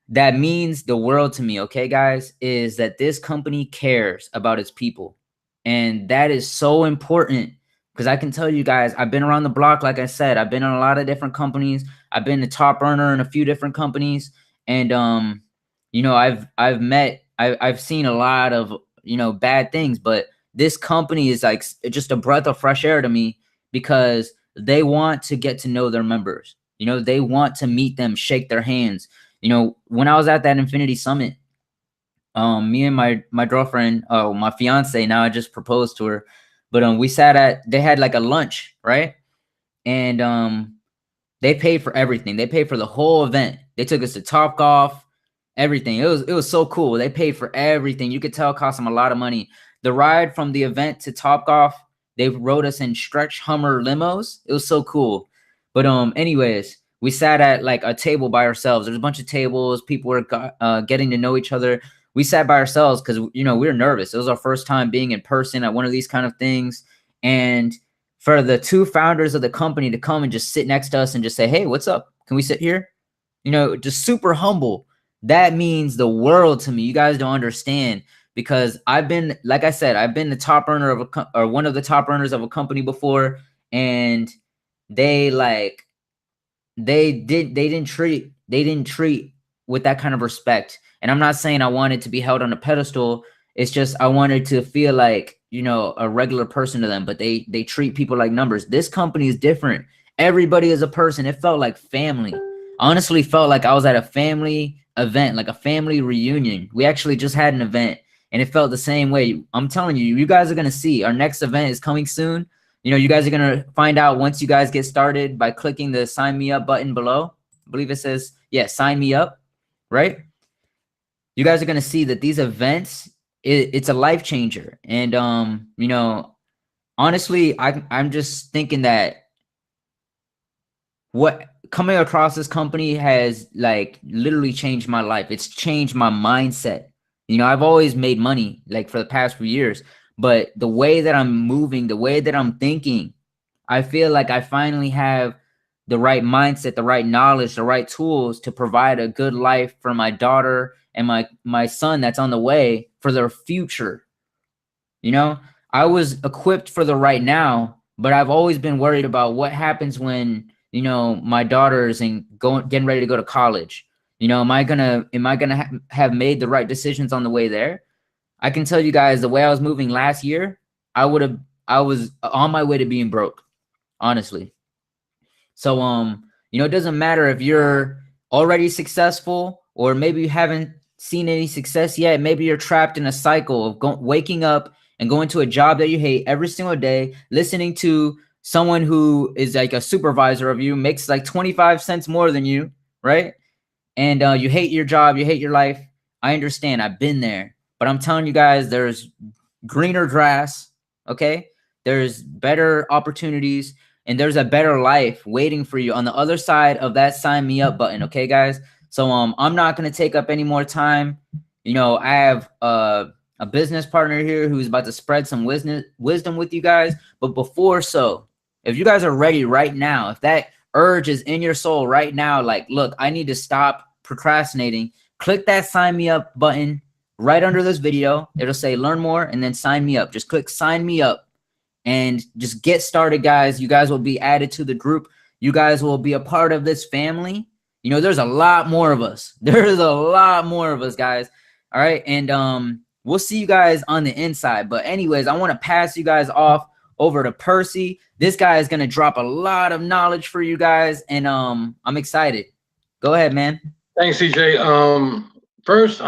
that means the world to me, okay, guys, is that this company cares about its people. And that is so important, because I can tell you guys, I've been around the block. Like I said, I've been in a lot of different companies. I've been a top earner in a few different companies. And, you know, I've seen a lot of, you know, bad things, but this company is like just a breath of fresh air to me, because they want to get to know their members. You know, they want to meet them, shake their hands. You know, when I was at that Infinity Summit, me and my girlfriend, my fiance, now I just proposed to her, but we they had like a lunch, right? And they paid for everything. They paid for the whole event. They took us to Top Golf, everything. It was so cool. They paid for everything. You could tell it cost them a lot of money. The ride from the event to Top Golf, they rode us in stretch Hummer limos. It was so cool. But anyways, we sat at like a table by ourselves. There's a bunch of tables. People were getting to know each other. We sat by ourselves because, you know, we were nervous. It was our first time being in person at one of these kind of things. And for the two founders of the company to come and just sit next to us and just say, hey, what's up? Can we sit here? You know, just super humble. That means the world to me. You guys don't understand, because I've been, like I said, I've been the top earner of or one of the top earners of a company before. And they didn't treat with that kind of respect. And I'm not saying I wanted to be held on a pedestal. It's just I wanted to feel like, you know, a regular person to them, but they treat people like numbers. This company is different. Everybody is a person. It felt like family. Honestly, felt like I was at a family event, like a family reunion. We actually just had an event, and it felt the same way. I'm telling you, you guys are going to see our next event is coming soon. You know, you guys are going to find out once you guys get started by clicking the sign me up button below. I believe it says, yeah, sign me up, right? You guys are going to see that these events, it's a life changer. And, you know, honestly, I'm just thinking that what coming across this company has like literally changed my life. It's changed my mindset. You know, I've always made money like for the past few years, but the way that I'm moving, the way that I'm thinking, I feel like I finally have the right mindset, the right knowledge, the right tools to provide a good life for my daughter and my son that's on the way, for their future. You know, I was equipped for the right now, but I've always been worried about what happens when, you know, my daughter's getting ready to go to college. You know, am I gonna have made the right decisions on the way there? I can tell you guys, the way I was moving last year, I was on my way to being broke, honestly. So, you know, it doesn't matter if you're already successful or maybe you haven't seen any success yet. Maybe you're trapped in a cycle of waking up and going to a job that you hate every single day, listening to someone who is like a supervisor of you, makes like 25 cents more than you, right? And you hate your job, you hate your life. I understand. I've been there. but I'm telling you guys, there's greener grass. Okay, there's better opportunities, and there's a better life waiting for you on the other side of that sign me up button. Okay, guys. So I'm not gonna take up any more time. You know, I have a business partner here who's about to spread some wisdom with you guys. But before so, if you guys are ready right now, if that urge is in your soul right now, like, look, I need to stop procrastinating, click that sign me up button right under this video. It'll say learn more and then sign me up. Just click sign me up and just get started, guys. You guys will be added to the group. You guys will be a part of this family. You know, there's a lot more of us. There's a lot more of us, guys. All right. And we'll see you guys on the inside. But anyways, I want to pass you guys off over to Percy. This guy is going to drop a lot of knowledge for you guys. And I'm excited. Go ahead, man. Thanks, CJ. First,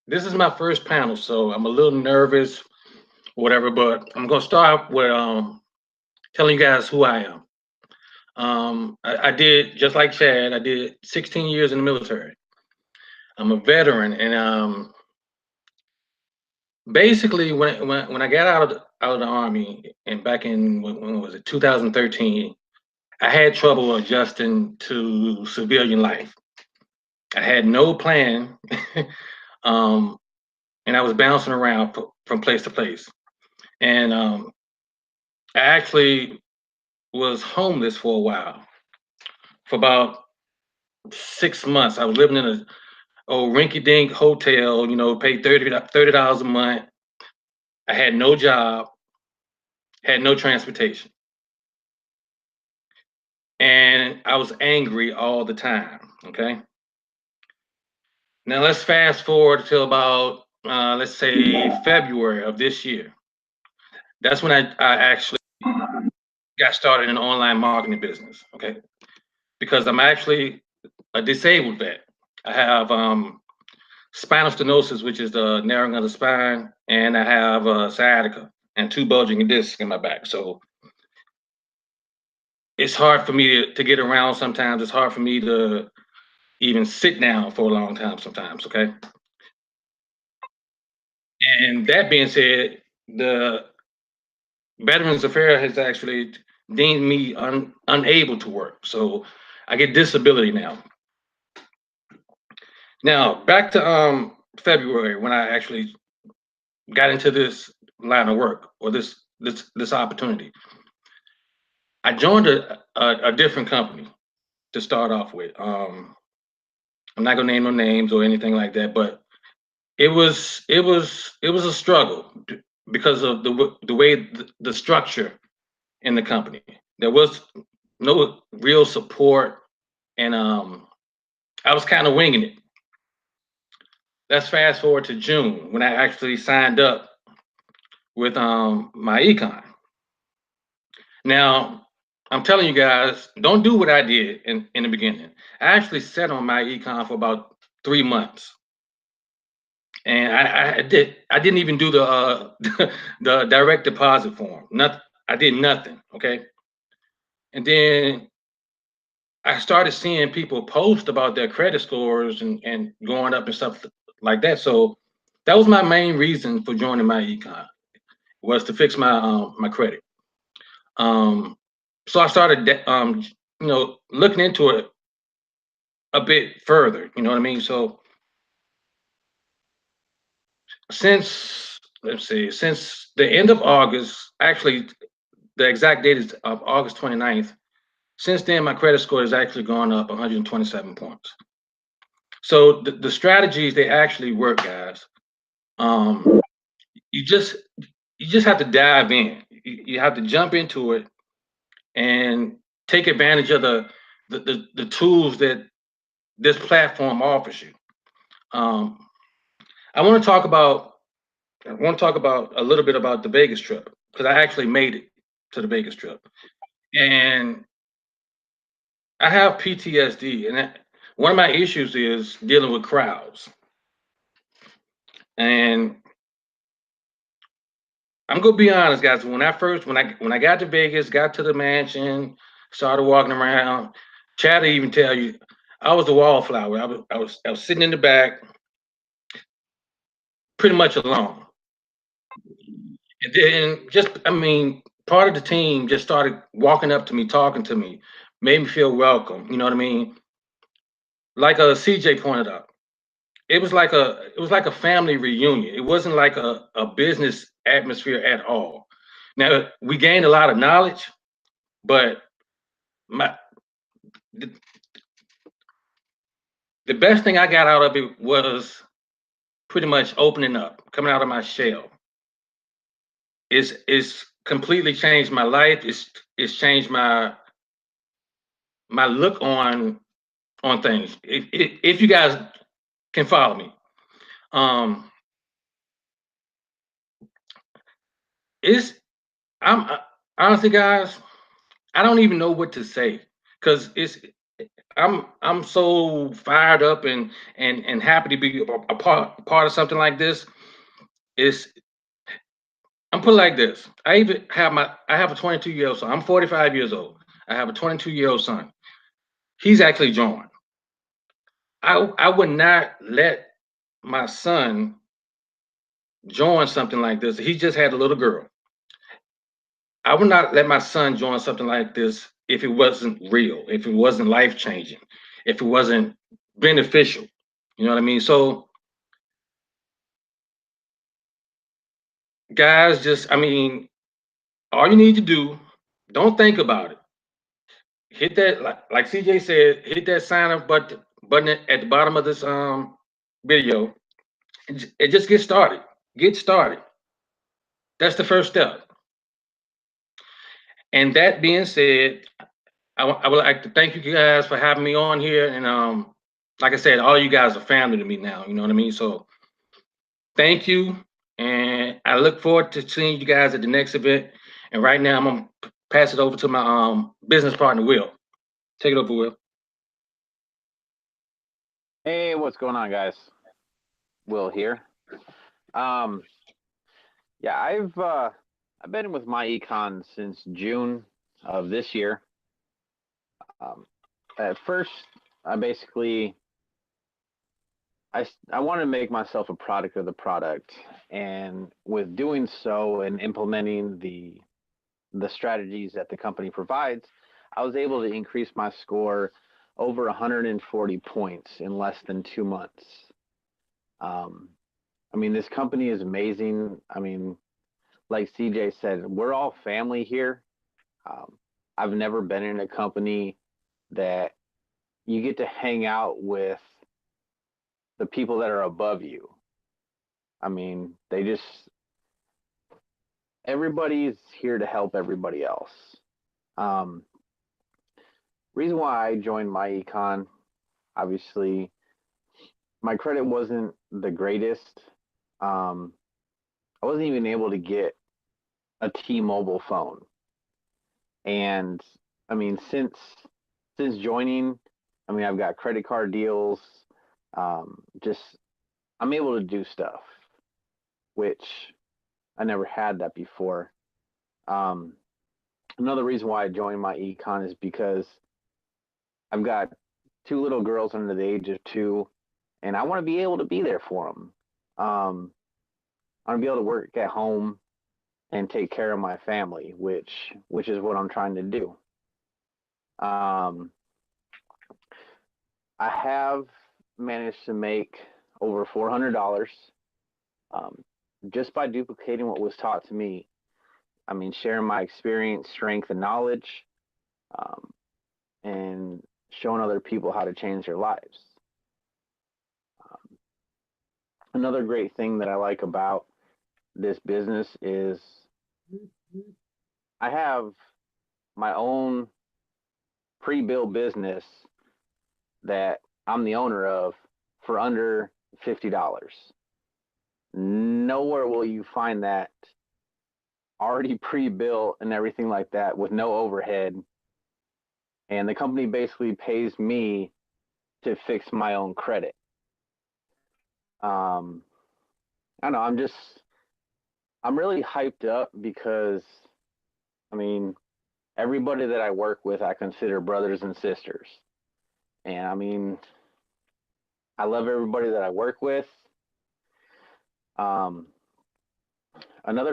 this is my first panel, so I'm a little nervous, whatever, but I'm going to start with telling you guys who I am. I did, just like Chad, I did 16 years in the military. I'm a veteran, and basically, when I got out of the Army, and back in, when was it, 2013, I had trouble adjusting to civilian life. I had no plan, and I was bouncing around from place to place. And I actually was homeless for a while. For about 6 months, I was living in a old rinky-dink hotel, you know, paid $30 a month. I had no job, had no transportation. And I was angry all the time, okay? Now let's fast forward till about, let's say February of this year. That's when I actually got started in the online marketing business, okay? Because I'm actually a disabled vet. I have spinal stenosis, which is the narrowing of the spine, and I have sciatica and 2 bulging discs in my back. So it's hard for me to get around sometimes. It's hard for me to even sit down for a long time sometimes, okay? And that being said, the Veterans Affairs has actually deemed me unable to work. So I get disability now. Now, back to February, when I actually got into this line of work, or this opportunity. I joined a different company to start off with. I'm not gonna name no names or anything like that, but it was a struggle because of the way the structure in the company. There was no real support, and I was kind of winging it. Let's fast forward to June, when I actually signed up with MyEcon. Now, I'm telling you guys, don't do what I did in the beginning. I actually sat on MyEcon for about 3 months. And I didn't even do the the direct deposit form. Nothing. I did nothing. Okay. And then I started seeing people post about their credit scores and going up and stuff like that. So that was my main reason for joining MyEcon, was to fix my my credit. So I started you know, looking into it a bit further. You know what I mean? So since, let's see, since the end of August, actually the exact date is of August 29th. Since then, my credit score has actually gone up 127 points. So the strategies, they actually work, guys. You just have to dive in. You have to jump into it and take advantage of the tools that this platform offers you. I want to talk about a little bit about the Vegas trip, because I actually made it to the Vegas trip, and I have PTSD, and one of my issues is dealing with crowds. And I'm gonna be honest, guys. When I got to Vegas, got to the mansion, started walking around, Chad to even tell you, I was the wallflower. I was sitting in the back. pretty much alone. And then part of the team just started walking up to me, talking to me, made me feel welcome. You know what I mean? Like CJ pointed out, it was like a family reunion. It wasn't like a business atmosphere at all. Now we gained a lot of knowledge, but the, the best thing I got out of it was pretty much opening up, coming out of my shell. It's completely changed my life. It's changed my look on things. If you guys can follow me, it's I'm honestly, guys, I don't even know what to say because I'm so fired up and happy to be a part of something like this. It's I'm put it like this. I have a 22-year-old son. I'm 45 years old. I have a 22-year-old son. He's actually joined. I would not let my son join something like this. He just had a little girl. I would not let my son join something like this if it wasn't real, if it wasn't life changing, if it wasn't beneficial. You know what I mean? So, guys, all you need to do, don't think about it. Hit that, like CJ said, hit that sign up button at the bottom of this video. And just get started. Get started. That's the first step. And that being said, I would like to thank you guys for having me on here. And like I said, all you guys are family to me now. You know what I mean? So thank you. And I look forward to seeing you guys at the next event. And right now, I'm going to pass it over to my business partner, Will. Take it over, Will. Hey, what's going on, guys? Will here. Yeah, I've been with MyEcon since June of this year. At first, I wanted to make myself a product of the product, and with doing so and implementing the strategies that the company provides, I was able to increase my score over 140 points in less than 2 months. This company is amazing. Like CJ said, we're all family here. I've never been in a company that you get to hang out with the people that are above you. Everybody's here to help everybody else. Reason why I joined MyEcon, obviously, my credit wasn't the greatest. I wasn't even able to get a T-Mobile phone. And since joining, I've got credit card deals. I'm able to do stuff, which I never had that before. Another reason why I joined MyEcon is because I've got 2 little girls under the age of 2, and I want to be able to be there for them. I want to be able to work at home and take care of my family, which is what I'm trying to do. I have managed to make over $400 just by duplicating what was taught to me. Sharing my experience, strength, and knowledge, and showing other people how to change their lives. Another great thing that I like about this business is I have my own pre-built business that I'm the owner of for under $50. Nowhere will you find that already pre-built and everything like that with no overhead. And the company basically pays me to fix my own credit. I don't know, I'm really hyped up because, everybody that I work with, I consider brothers and sisters. And I love everybody that I work with. Another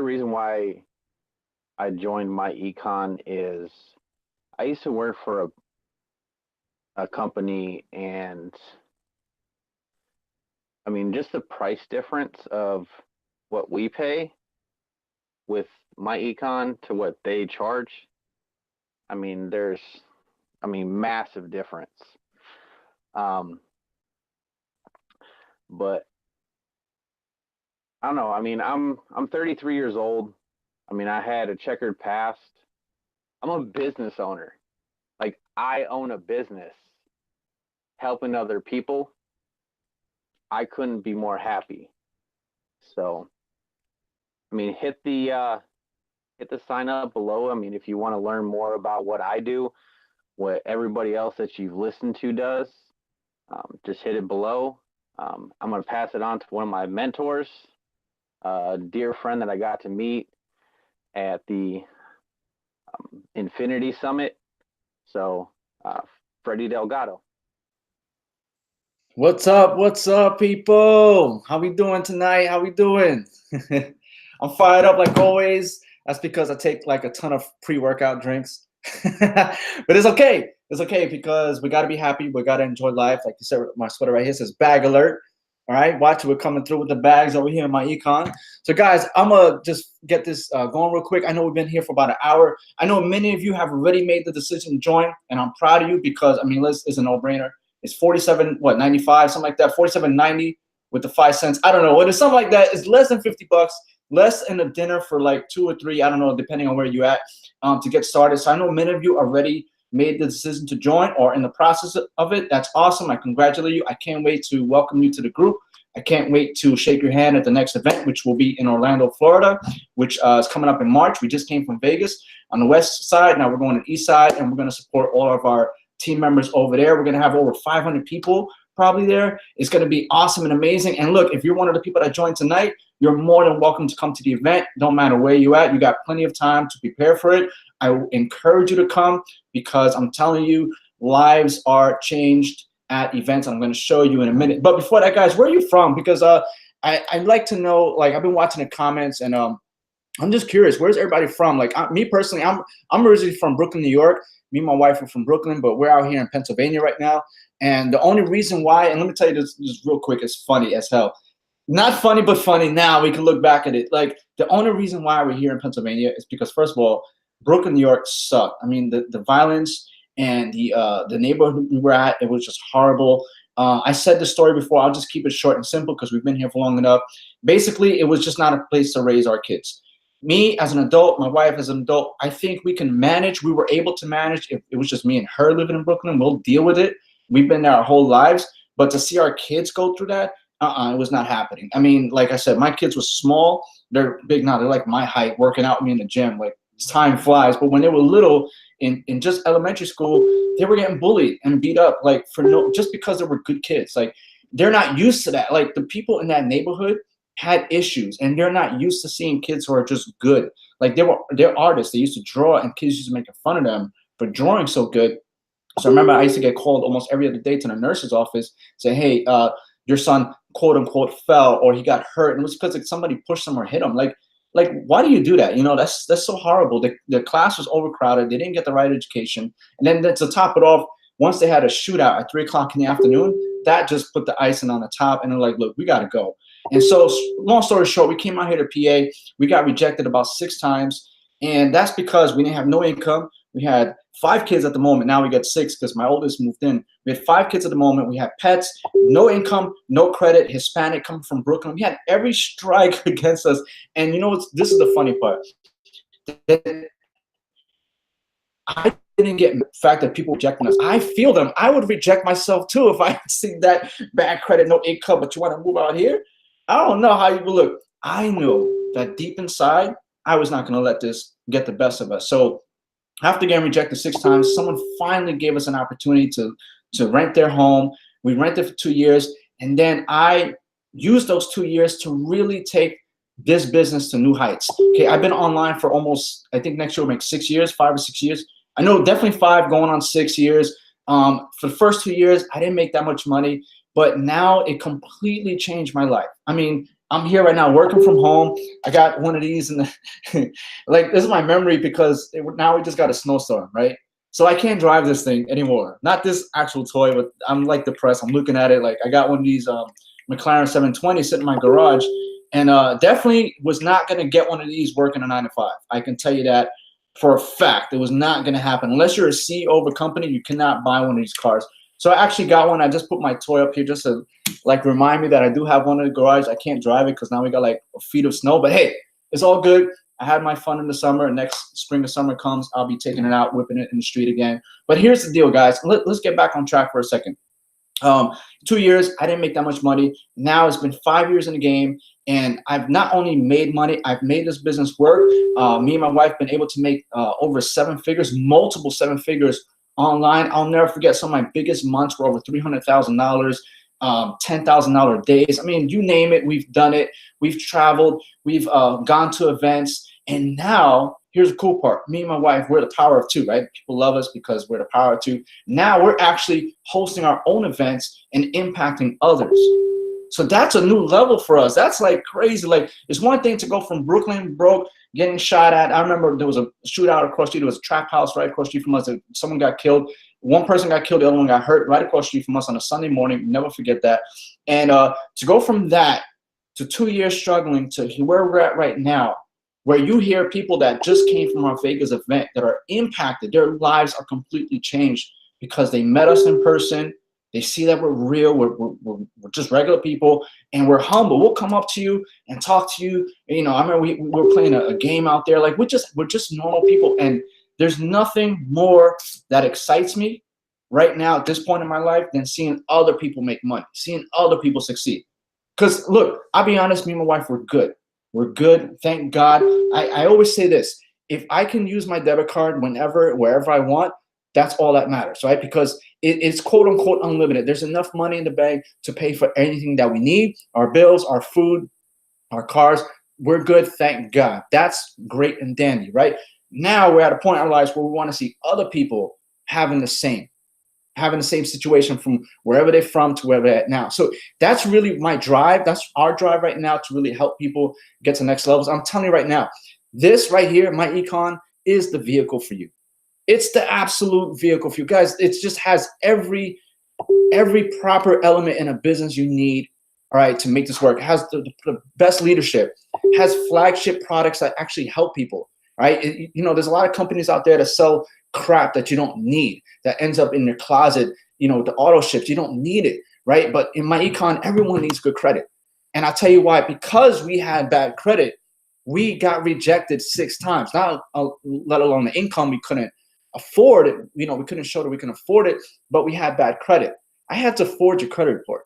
reason why I joined MyEcon is I used to work for a company, and I mean, just the price difference of what we pay with MyEcon to what they charge. I mean, massive difference. But I don't know. I mean, I'm 33 years old. I mean, I had a checkered past. I'm a business owner. Like, I own a business helping other people. I couldn't be more happy. So, I mean, hit the sign up below. I mean, if you want to learn more about what I do, what everybody else that you've listened to does, just hit it below. I'm going to pass it on to one of my mentors, a dear friend that I got to meet at the Infinity Summit. So, Freddie Delgado. What's up, people? How we doing tonight? How we doing? I'm fired up like always. That's because I take like a ton of pre-workout drinks. But it's okay. It's okay because we got to be happy. We got to enjoy life. Like you said, my sweater right here says bag alert. All right, watch it. We're coming through with the bags over here in MyEcon. So guys, I'm going to just get this going real quick. I know we've been here for about an hour. I know many of you have already made the decision to join, and I'm proud of you because, I mean, it's a no-brainer. It's 47.95, something like that, 47.90 with the 5 cents. I don't know. It's something like that. It's less than 50 bucks, less than a dinner for like 2 or 3, I don't know, depending on where you're at, to get started. So I know many of you already made the decision to join or in the process of it. That's awesome. I congratulate you. I can't wait to welcome you to the group. I can't wait to shake your hand at the next event, which will be in Orlando, Florida, which is coming up in March. We just came from Vegas on the west side. Now we're going to the east side, and we're going to support all of our team members over there. We're going to have over 500 people probably there. It's going to be awesome and amazing. And look, if you're one of the people that joined tonight, you're more than welcome to come to the event. Don't matter where you're at. You got plenty of time to prepare for it. I encourage you to come because I'm telling you, lives are changed at events. I'm going to show you in a minute. But before that, guys, where are you from? Because I'd like to know, like, I've been watching the comments, and I'm just curious, where's everybody from? Like, me personally, I'm originally from Brooklyn, New York. Me and my wife are from Brooklyn, but we're out here in Pennsylvania right now. And the only reason why, and let me tell you this real quick, it's funny as hell. Not funny, but funny now. We can look back at it. Like, the only reason why we're here in Pennsylvania is because, first of all, Brooklyn, New York sucked. I mean, the violence and the neighborhood we were at, it was just horrible. I said the story before. I'll just keep it short and simple because we've been here for long enough. Basically, it was just not a place to raise our kids. Me as an adult, my wife as an adult, I think we can manage. We were able to manage. If it was just me and her living in Brooklyn, we'll deal with it. We've been there our whole lives. But to see our kids go through that, it was not happening. I mean, like I said, my kids were small. They're big now. They're like my height, working out with me in the gym. Like, time flies. But when they were little, in just elementary school, they were getting bullied and beat up, like, just because they were good kids. Like, they're not used to that. Like, the people in that neighborhood had issues, and they're not used to seeing kids who are just good. Like, they're artists. They used to draw, and kids used to make fun of them for drawing so good. So I remember I used to get called almost every other day to the nurse's office, say, hey, your son, quote unquote, fell, or he got hurt. And it was because, like, somebody pushed him or hit him. Like, why do you do that? You know, that's so horrible. The class was overcrowded. They didn't get the right education. And then to top it off, once they had a shootout at 3 o'clock in the afternoon, that just put the icing on the top. And they're like, look, we got to go. And so, long story short, we came out here to PA. We got rejected about 6 times. And that's because we didn't have no income. We had 5 kids at the moment. Now we got 6 because my oldest moved in. We had 5 kids at the moment. We had pets, no income, no credit, Hispanic, coming from Brooklyn. We had every strike against us. And you know what? This is the funny part. I didn't get the fact that people rejecting us. I feel them. I would reject myself too if I see that bad credit, no income, but you want to move out here. I don't know how you will look. I knew that deep inside, I was not going to let this get the best of us. So after getting rejected 6 times, someone finally gave us an opportunity to rent their home. We rented for 2 years. And then I used those 2 years to really take this business to new heights. Okay, I've been online for almost, I think next year will make 6 years, 5 or 6 years. I know definitely 5 going on 6 years. For the first 2 years, I didn't make that much money, but now it completely changed my life. I mean, I'm here right now working from home. I got one of these, and like this is my memory because now we just got a snowstorm, right? So I can't drive this thing anymore. Not this actual toy, but I'm like depressed. I'm looking at it like I got one of these McLaren 720 sitting in my garage, and definitely was not going to get one of these working a 9 to 5. I can tell you that for a fact. It was not going to happen unless you're a CEO of a company. You cannot buy one of these cars. So I actually got one. I just put my toy up here just to like remind me that I do have one in the garage. I can't drive it because now we got like a feet of snow. But hey, it's all good. I had my fun in the summer. Next spring or summer comes, I'll be taking it out, whipping it in the street again. But here's the deal, guys. Let's get back on track for a second. 2 years, I didn't make that much money. Now it's been 5 years in the game, and I've not only made money, I've made this business work. Me and my wife been able to make over 7 figures, multiple 7 figures online. I'll never forget some of my biggest months were over $300,000. $10,000 days. I mean, you name it, we've done it. We've traveled, we've gone to events, and now here's the cool part. Me and my wife, we're the power of two, right? People love us because we're the power of two. Now we're actually hosting our own events and impacting others. So that's a new level for us. That's like crazy. Like, it's one thing to go from Brooklyn broke, getting shot at. I remember there was a shootout across the street. There was a trap house right across the street from us. Someone got killed. One person got killed. The other one got hurt right across the street from us on a Sunday morning. Never forget that. And to go from that to 2 years struggling to where we're at right now, where you hear people that just came from our Vegas event that are impacted, their lives are completely changed because they met us in person. They see that we're real, we're just regular people, and we're humble. We'll come up to you and talk to you. And, you know, I remember we were playing a game out there. Like, we're just normal people, and there's nothing more that excites me right now at this point in my life than seeing other people make money, seeing other people succeed. Because look, I'll be honest, me and my wife, we're good. We're good, thank God. I always say this: if I can use my debit card whenever, wherever I want, that's all that matters, right? Because it's quote unquote unlimited. There's enough money in the bank to pay for anything that we need, our bills, our food, our cars. We're good, thank God. That's great and dandy, right? Now we're at a point in our lives where we want to see other people having the same situation from wherever they're from to where they're at now. So that's really my drive. That's our drive right now to really help people get to next levels. I'm telling you right now, this right here, MyEcon, is the vehicle for you. It's the absolute vehicle for you guys. It just has every proper element in a business you need, all right, to make this work. It has the best leadership, it has flagship products that actually help people, right? You know, there's a lot of companies out there that sell crap that you don't need, that ends up in your closet, you know, the auto ships. You don't need it, right? But in MyEcon, everyone needs good credit. And I'll tell you why. Because we had bad credit, we got rejected 6 times, not let alone the income we couldn't afford it. You know, we couldn't show that we can afford it, but we had bad credit. I had to forge a credit report.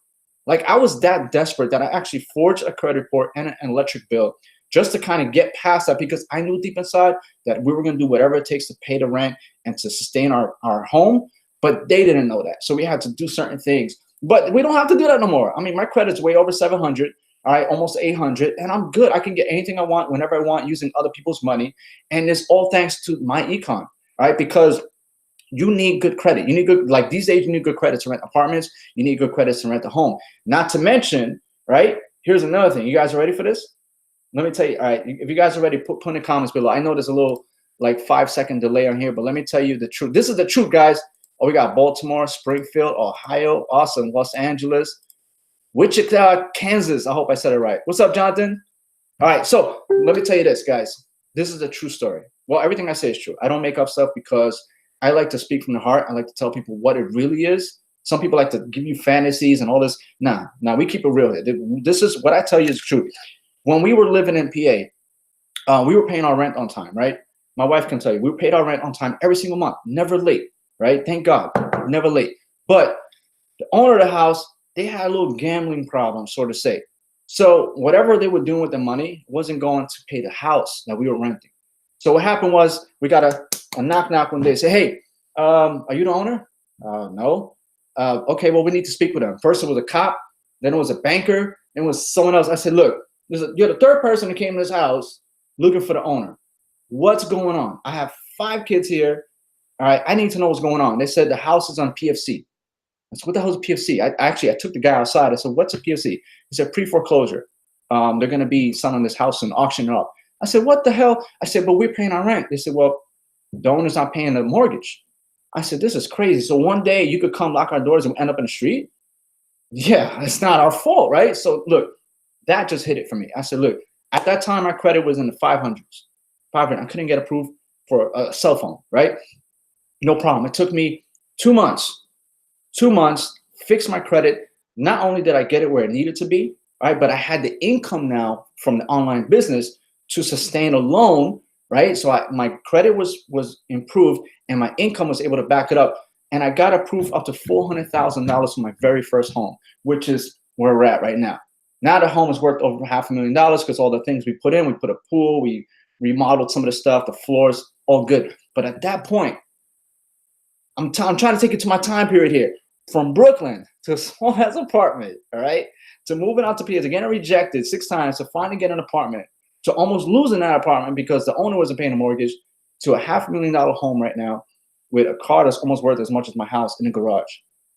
Like, I was that desperate that I actually forged a credit report and an electric bill just to kind of get past that, because I knew deep inside that we were going to do whatever it takes to pay the rent and to sustain our home. But they didn't know that. So we had to do certain things. But we don't have to do that no more. I mean, my credit's way over 700, all right, almost 800, and I'm good. I can get anything I want whenever I want using other people's money. And it's all thanks to MyEcon, right? Because you need good credit. You need good, like these days, you need good credit to rent apartments. You need good credit to rent a home. Not to mention, right? Here's another thing. You guys are ready for this? Let me tell you, all right, if you guys are ready, put in the comments below. I know there's a little like 5-second delay on here, but let me tell you the truth. This is the truth, guys. Oh, we got Baltimore, Springfield, Ohio, awesome, Los Angeles, Wichita, Kansas. I hope I said it right. What's up, Jonathan? All right, so let me tell you this, guys. This is a true story. Well, everything I say is true. I don't make up stuff because I like to speak from the heart. I like to tell people what it really is. Some people like to give you fantasies and all this. Nah, we keep it real here. This is what I tell you is true. When we were living in PA, we were paying our rent on time, right? My wife can tell you, we paid our rent on time every single month, never late, right? Thank God, never late. But the owner of the house, they had a little gambling problem, so to say. So whatever they were doing with the money wasn't going to pay the house that we were renting. So what happened was we got a knock one day. Say, hey, are you the owner? No. Okay, well, we need to speak with them. First it was a cop, then it was a banker, then it was someone else. I said, look, you're the third person that came to this house looking for the owner. What's going on? I have 5 kids here. All right, I need to know what's going on. They said the house is on PFC. I said, what the hell is a PFC? I took the guy outside. I said, what's a PFC? He said, pre-foreclosure. They're going to be selling this house and auction it up. I said, what the hell? I said, but we're paying our rent. They said, well, the owner's not paying the mortgage. I said, this is crazy. So one day you could come knock our doors and end up in the street? Yeah, it's not our fault, right? So look, that just hit it for me. I said, look, at that time, my credit was in the 500s. 500. I couldn't get approved for a cell phone, right? No problem. It took me 2 months. 2 months, fix my credit. Not only did I get it where it needed to be, right, but I had the income now from the online business to sustain a loan, right? So my credit was improved and my income was able to back it up. And I got approved up to $400,000 for my very first home, which is where we're at right now. Now the home is worth over $500,000 because all the things we put in, we put a pool, we remodeled some of the stuff, the floors, all good. But at that point, I'm trying to take it to my time period here. From Brooklyn to a small ass apartment, all right, to moving out to PA, to getting rejected 6 times, to finally get an apartment, to almost losing that apartment because the owner wasn't paying a mortgage, to a $500,000 home right now with a car that's almost worth as much as my house in the garage.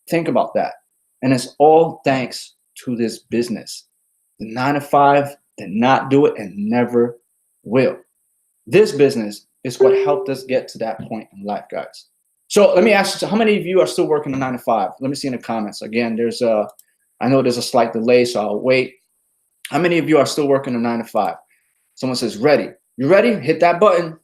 Think about that. And it's all thanks to this business. The 9 to 5 did not do it and never will. This business is what helped us get to that point in life, guys. So let me ask you, so how many of you are still working a 9 to 5? Let me see in the comments. Again, I know there's a slight delay, so I'll wait. How many of you are still working a 9 to 5? Someone says ready. You ready? Hit that button,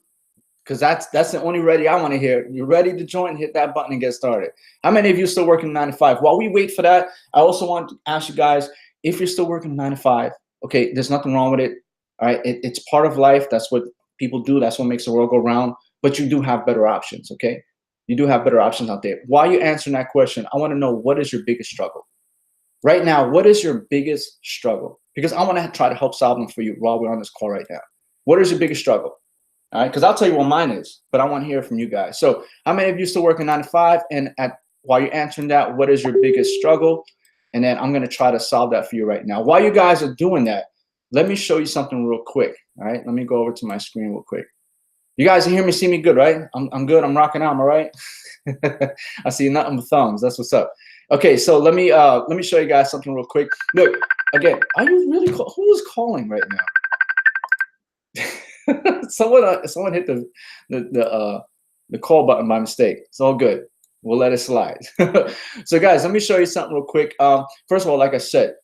because that's the only ready I want to hear. You're ready to join? Hit that button and get started. How many of you are still working 9 to 5? While we wait for that, I also want to ask you guys, if you're still working 9 to 5, okay, there's nothing wrong with it. All right, it's part of life. That's what people do. That's what makes the world go round. But you do have better options, okay? You do have better options out there. While you're answering that question, I want to know, what is your biggest struggle? Right now, what is your biggest struggle? Because I want to try to help solve them for you while we're on this call right now. What is your biggest struggle? All right, because I'll tell you what mine is, but I want to hear from you guys. So how many of you still working 9 to 5? And while you're answering that, what is your biggest struggle? And then I'm going to try to solve that for you right now. While you guys are doing that, let me show you something real quick. All right, let me go over to my screen real quick. You guys hear me, see me good, right? I'm good. I'm rocking out. Am I right? I see nothing but thumbs. That's what's up. Okay, so let me show you guys something real quick. Look, again, are you really who is calling right now? someone hit the call button by mistake. It's all good. We'll let it slide. So guys, let me show you something real quick. First of all, like I said,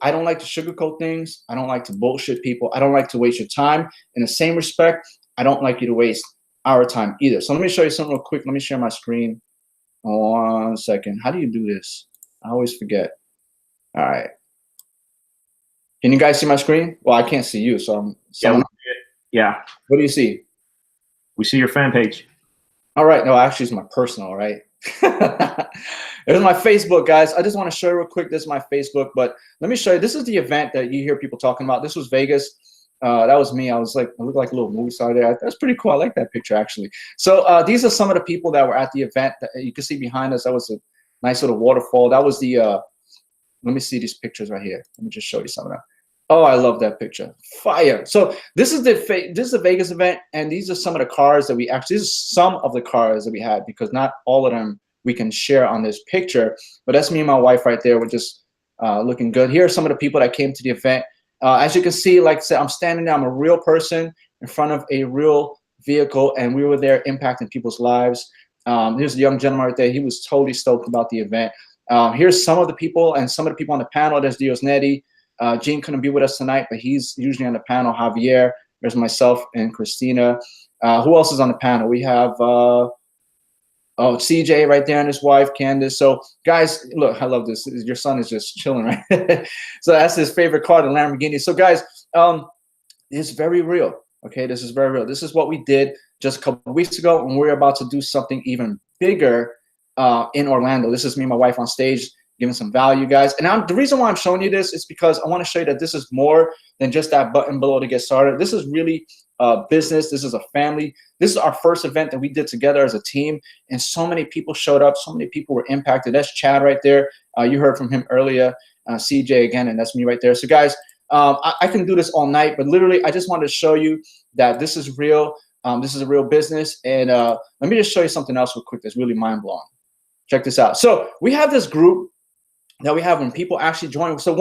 I don't like to sugarcoat things. I don't like to bullshit people. I don't like to waste your time. In the same respect, I don't like you to waste our time either. So let me show you something real quick. Let me share my screen. 1 second. How do you do this? I always forget. All right. Can you guys see my screen? Well, I can't see you, so Yeah. What do you see? We see your fan page. All right. No, actually, it's my personal, right? There's my Facebook, guys. I just want to show you real quick. This is my Facebook, but let me show you. This is the event that you hear people talking about. This was Vegas. That was me. I looked like a little movie star there. That's pretty cool. I like that picture, actually. So these are some of the people that were at the event. That you can see behind us. That was a nice little waterfall. That was the, let me see these pictures right here. Let me just show you some of them. Oh, I love that picture. Fire. So this is the Vegas event, and these are some of the cars that we actually, this is some of the cars that we had, because not all of them we can share on this picture. But that's me and my wife right there. We're just looking good. Here are some of the people that came to the event. As you can see, like I said, I'm standing there. I'm a real person in front of a real vehicle, and we were there impacting people's lives. Here's a young gentleman right there. He was totally stoked about the event. Here's some of the people, and some of the people on the panel. There's Dios Neri. Gene couldn't be with us tonight, but he's usually on the panel. Javier. There's myself and Christina. Who else is on the panel? We have CJ right there and his wife, Candace. So guys, look, I love this. Your son is just chilling, right? So that's his favorite car, the Lamborghini. So guys, it's very real. Okay, this is very real. This is what we did just a couple of weeks ago, and we're about to do something even bigger in Orlando. This is me and my wife on stage giving some value, guys. And the reason why I'm showing you this is because I want to show you that this is more than just that button below to get started. This is really business. This is a family. This is our first event that we did together as a team, and so many people showed up. So many people were impacted. That's Chad right there. You heard from him earlier. CJ again, and that's me right there. So guys, I can do this all night, but literally I just wanted to show you that this is real. This is a real business. And let me just show you something else real quick that's really mind-blowing. Check this out. So we have this group that we have when people actually join. So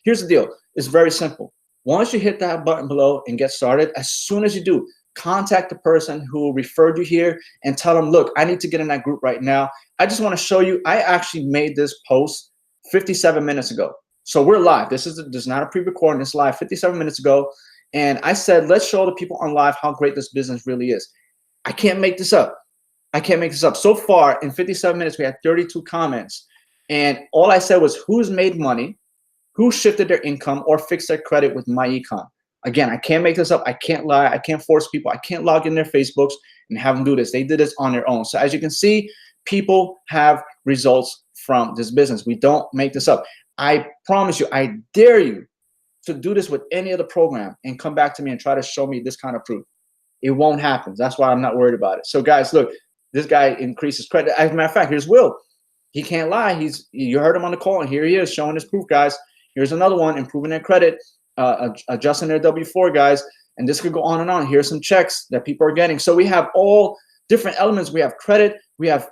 here's the deal. It's very simple. Once you hit that button below and get started, as soon as you do, contact the person who referred you here and tell them, look, I need to get in that group right now. I just want to show you, I actually made this post 57 minutes ago. So we're live. This is not a pre-recording. It's live 57 minutes ago. And I said, let's show the people on live how great this business really is. I can't make this up. I can't make this up. So far, in 57 minutes, we had 32 comments. And all I said was, who's made money, who shifted their income, or fixed their credit with MyEcon. Again, I can't make this up. I can't lie. I can't force people. I can't log in their Facebooks and have them do this. They did this on their own. So as you can see, people have results from this business. We don't make this up. I promise you, I dare you to do this with any other program and come back to me and try to show me this kind of proof. It won't happen. That's why I'm not worried about it. So guys, look, this guy increases credit. As a matter of fact, here's Will. He can't lie. You heard him on the call, and here he is showing his proof, guys. Here's another one, improving their credit, adjusting their W-4, guys. And this could go on and on. Here's some checks that people are getting. So we have all different elements. We have credit. We have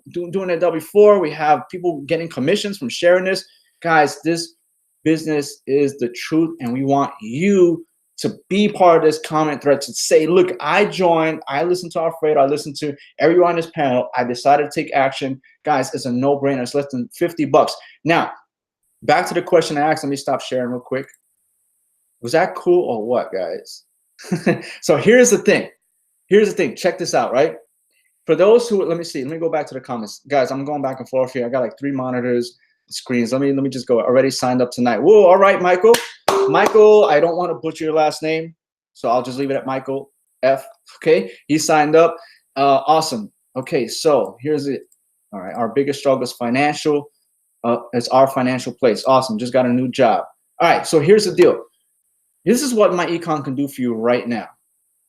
doing their W-4. We have people getting commissions from sharing this. Guys, this business is the truth, and we want you to be part of this comment thread, to say, look, I joined, I listened to Alfredo, I listened to everyone on this panel, I decided to take action. Guys, it's a no-brainer. It's less than 50 bucks. Now, back to the question I asked. Let me stop sharing real quick. Was that cool or what, guys? So here's the thing. Here's the thing. Check this out, right? For those who, let me see. Let me go back to the comments. Guys, I'm going back and forth here. I got like 3 monitors, screens. Let me just go. Already signed up tonight. Whoa, all right, Michael. Michael, I don't want to butcher your last name, so I'll just leave it at Michael F. Okay, he signed up. Awesome. Okay, so here's it. All right, our biggest struggle is financial. It's our financial place. Awesome. Just got a new job. All right, so here's the deal. This is what MyEcon can do for you right now.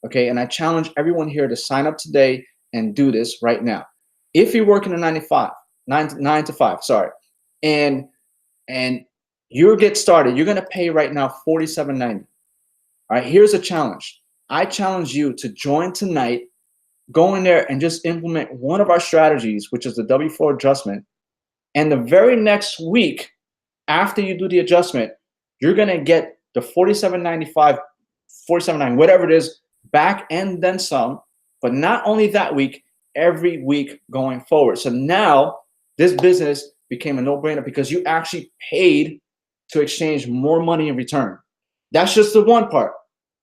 Okay, and I challenge everyone here to sign up today and do this right now. If you're working a 9 to 5, sorry, and you get started, you're gonna pay right now $47.90. All right, here's a challenge. I challenge you to join tonight, go in there and just implement one of our strategies, which is the W-4 adjustment. And the very next week, after you do the adjustment, you're gonna get the $47.95, $47.90, whatever it is, back and then some. But not only that week, every week going forward. So now this business became a no-brainer because you actually paid to exchange more money in return. That's just the one part.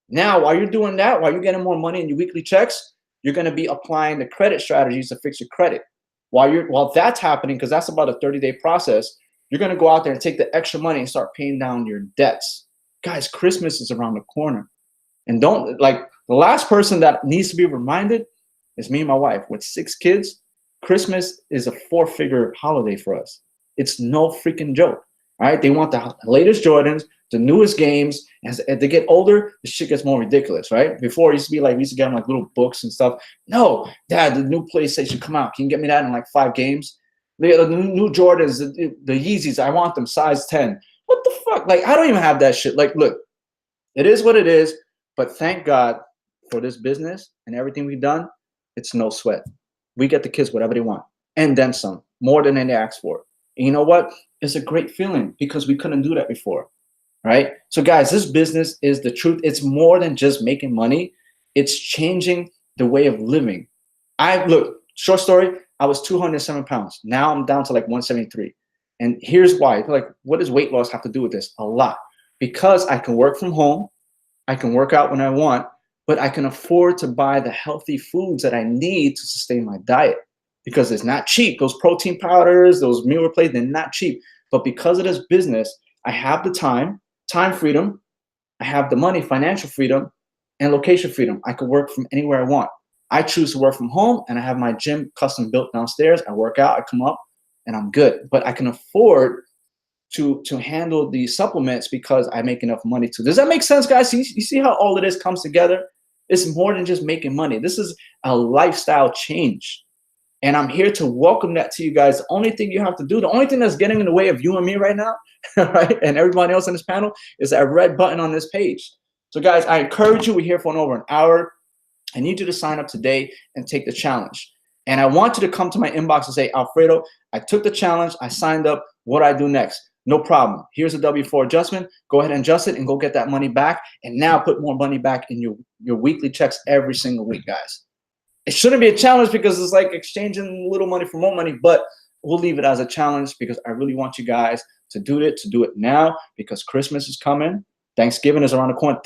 Now, while you're doing that, while you're getting more money in your weekly checks, you're going to be applying the credit strategies to fix your credit. While that's happening, because that's about a 30-day process, you're going to go out there and take the extra money and start paying down your debts. Guys, Christmas is around the corner. And don't, like, the last person that needs to be reminded is me and my wife. With 6 kids, Christmas is a 4-figure holiday for us. It's no freaking joke. All right, they want the latest Jordans, the newest games. As they get older, the shit gets more ridiculous, right? Before it used to be like, we used to get them like little books and stuff. No, Dad, the new PlayStation come out. Can you get me that in like 5 games? The new Jordans, the Yeezys, I want them size 10. What the fuck? Like, I don't even have that shit. Like, look, it is what it is. But thank God for this business and everything we've done. It's no sweat. We get the kids whatever they want, and then some, more than they asked for. And you know what? It's a great feeling because we couldn't do that before, right? So guys, this business is the truth. It's more than just making money. It's changing the way of living. Look, short story, I was 207 pounds. Now I'm down to like 173. And here's why. Like, what does weight loss have to do with this? A lot. Because I can work from home, I can work out when I want, but I can afford to buy the healthy foods that I need to sustain my diet. Because it's not cheap. Those protein powders, those meal replacements, they're not cheap. But because of this business, I have the time freedom, I have the money, financial freedom, and location freedom. I can work from anywhere I want. I choose to work from home, and I have my gym custom built downstairs. I work out, I come up, and I'm good. But I can afford to handle the supplements because I make enough money to. Does that make sense, guys? You see how all of this comes together? It's more than just making money. This is a lifestyle change. And I'm here to welcome that to you guys. The only thing you have to do, the only thing that's getting in the way of you and me right now, right, and everybody else on this panel, is that red button on this page. So guys, I encourage you, we're here for over an hour. I need you to sign up today and take the challenge. And I want you to come to my inbox and say, Alfredo, I took the challenge, I signed up, what do I do next? No problem. Here's a W-4 adjustment. Go ahead and adjust it and go get that money back. And now put more money back in your weekly checks every single week, guys. It shouldn't be a challenge because it's like exchanging little money for more money, but we'll leave it as a challenge because I really want you guys to do it now because Christmas is coming. Thanksgiving is around the corner.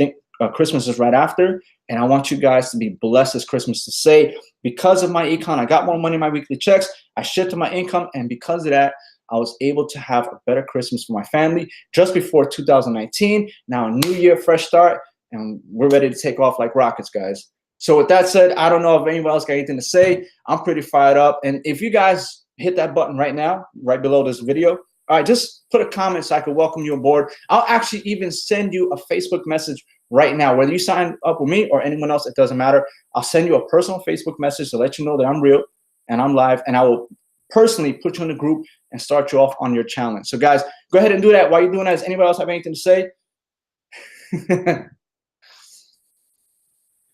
Christmas is right after. And I want you guys to be blessed this Christmas to say, because of my econ, I got more money in my weekly checks. I shifted my income. And because of that, I was able to have a better Christmas for my family just before 2019. Now a new year, fresh start, and we're ready to take off like rockets, guys. So with that said, I don't know if anyone else got anything to say. I'm pretty fired up. And if you guys hit that button right now, right below this video, all right, just put a comment so I can welcome you aboard. I'll actually even send you a Facebook message right now. Whether you sign up with me or anyone else, it doesn't matter. I'll send you a personal Facebook message to let you know that I'm real and I'm live, and I will personally put you in the group and start you off on your challenge. So guys, go ahead and do that. While you're doing that, does anybody else have anything to say?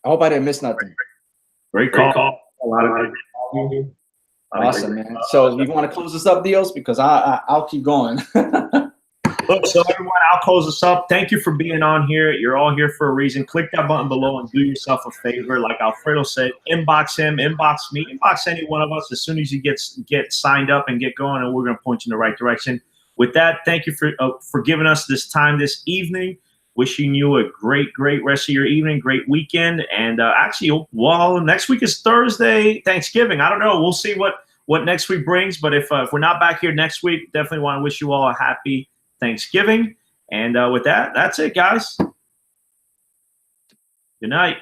I hope I didn't miss nothing. Great call. A lot of good. Awesome, man. So you want to close this up, Dios? Because I'll keep going. Look, so everyone, I'll close this up. Thank you for being on here. You're all here for a reason. Click that button below and do yourself a favor. Like Alfredo said, inbox him, inbox me, inbox any one of us as soon as you get signed up and get going, and we're going to point you in the right direction. With that, thank you for giving us this time this evening. Wishing you a great rest of your evening, great weekend. And actually, well, next week is Thursday, Thanksgiving. I don't know. We'll see what next week brings. But if we're not back here next week, definitely want to wish you all a happy Thanksgiving. And with that, that's it, guys. Good night.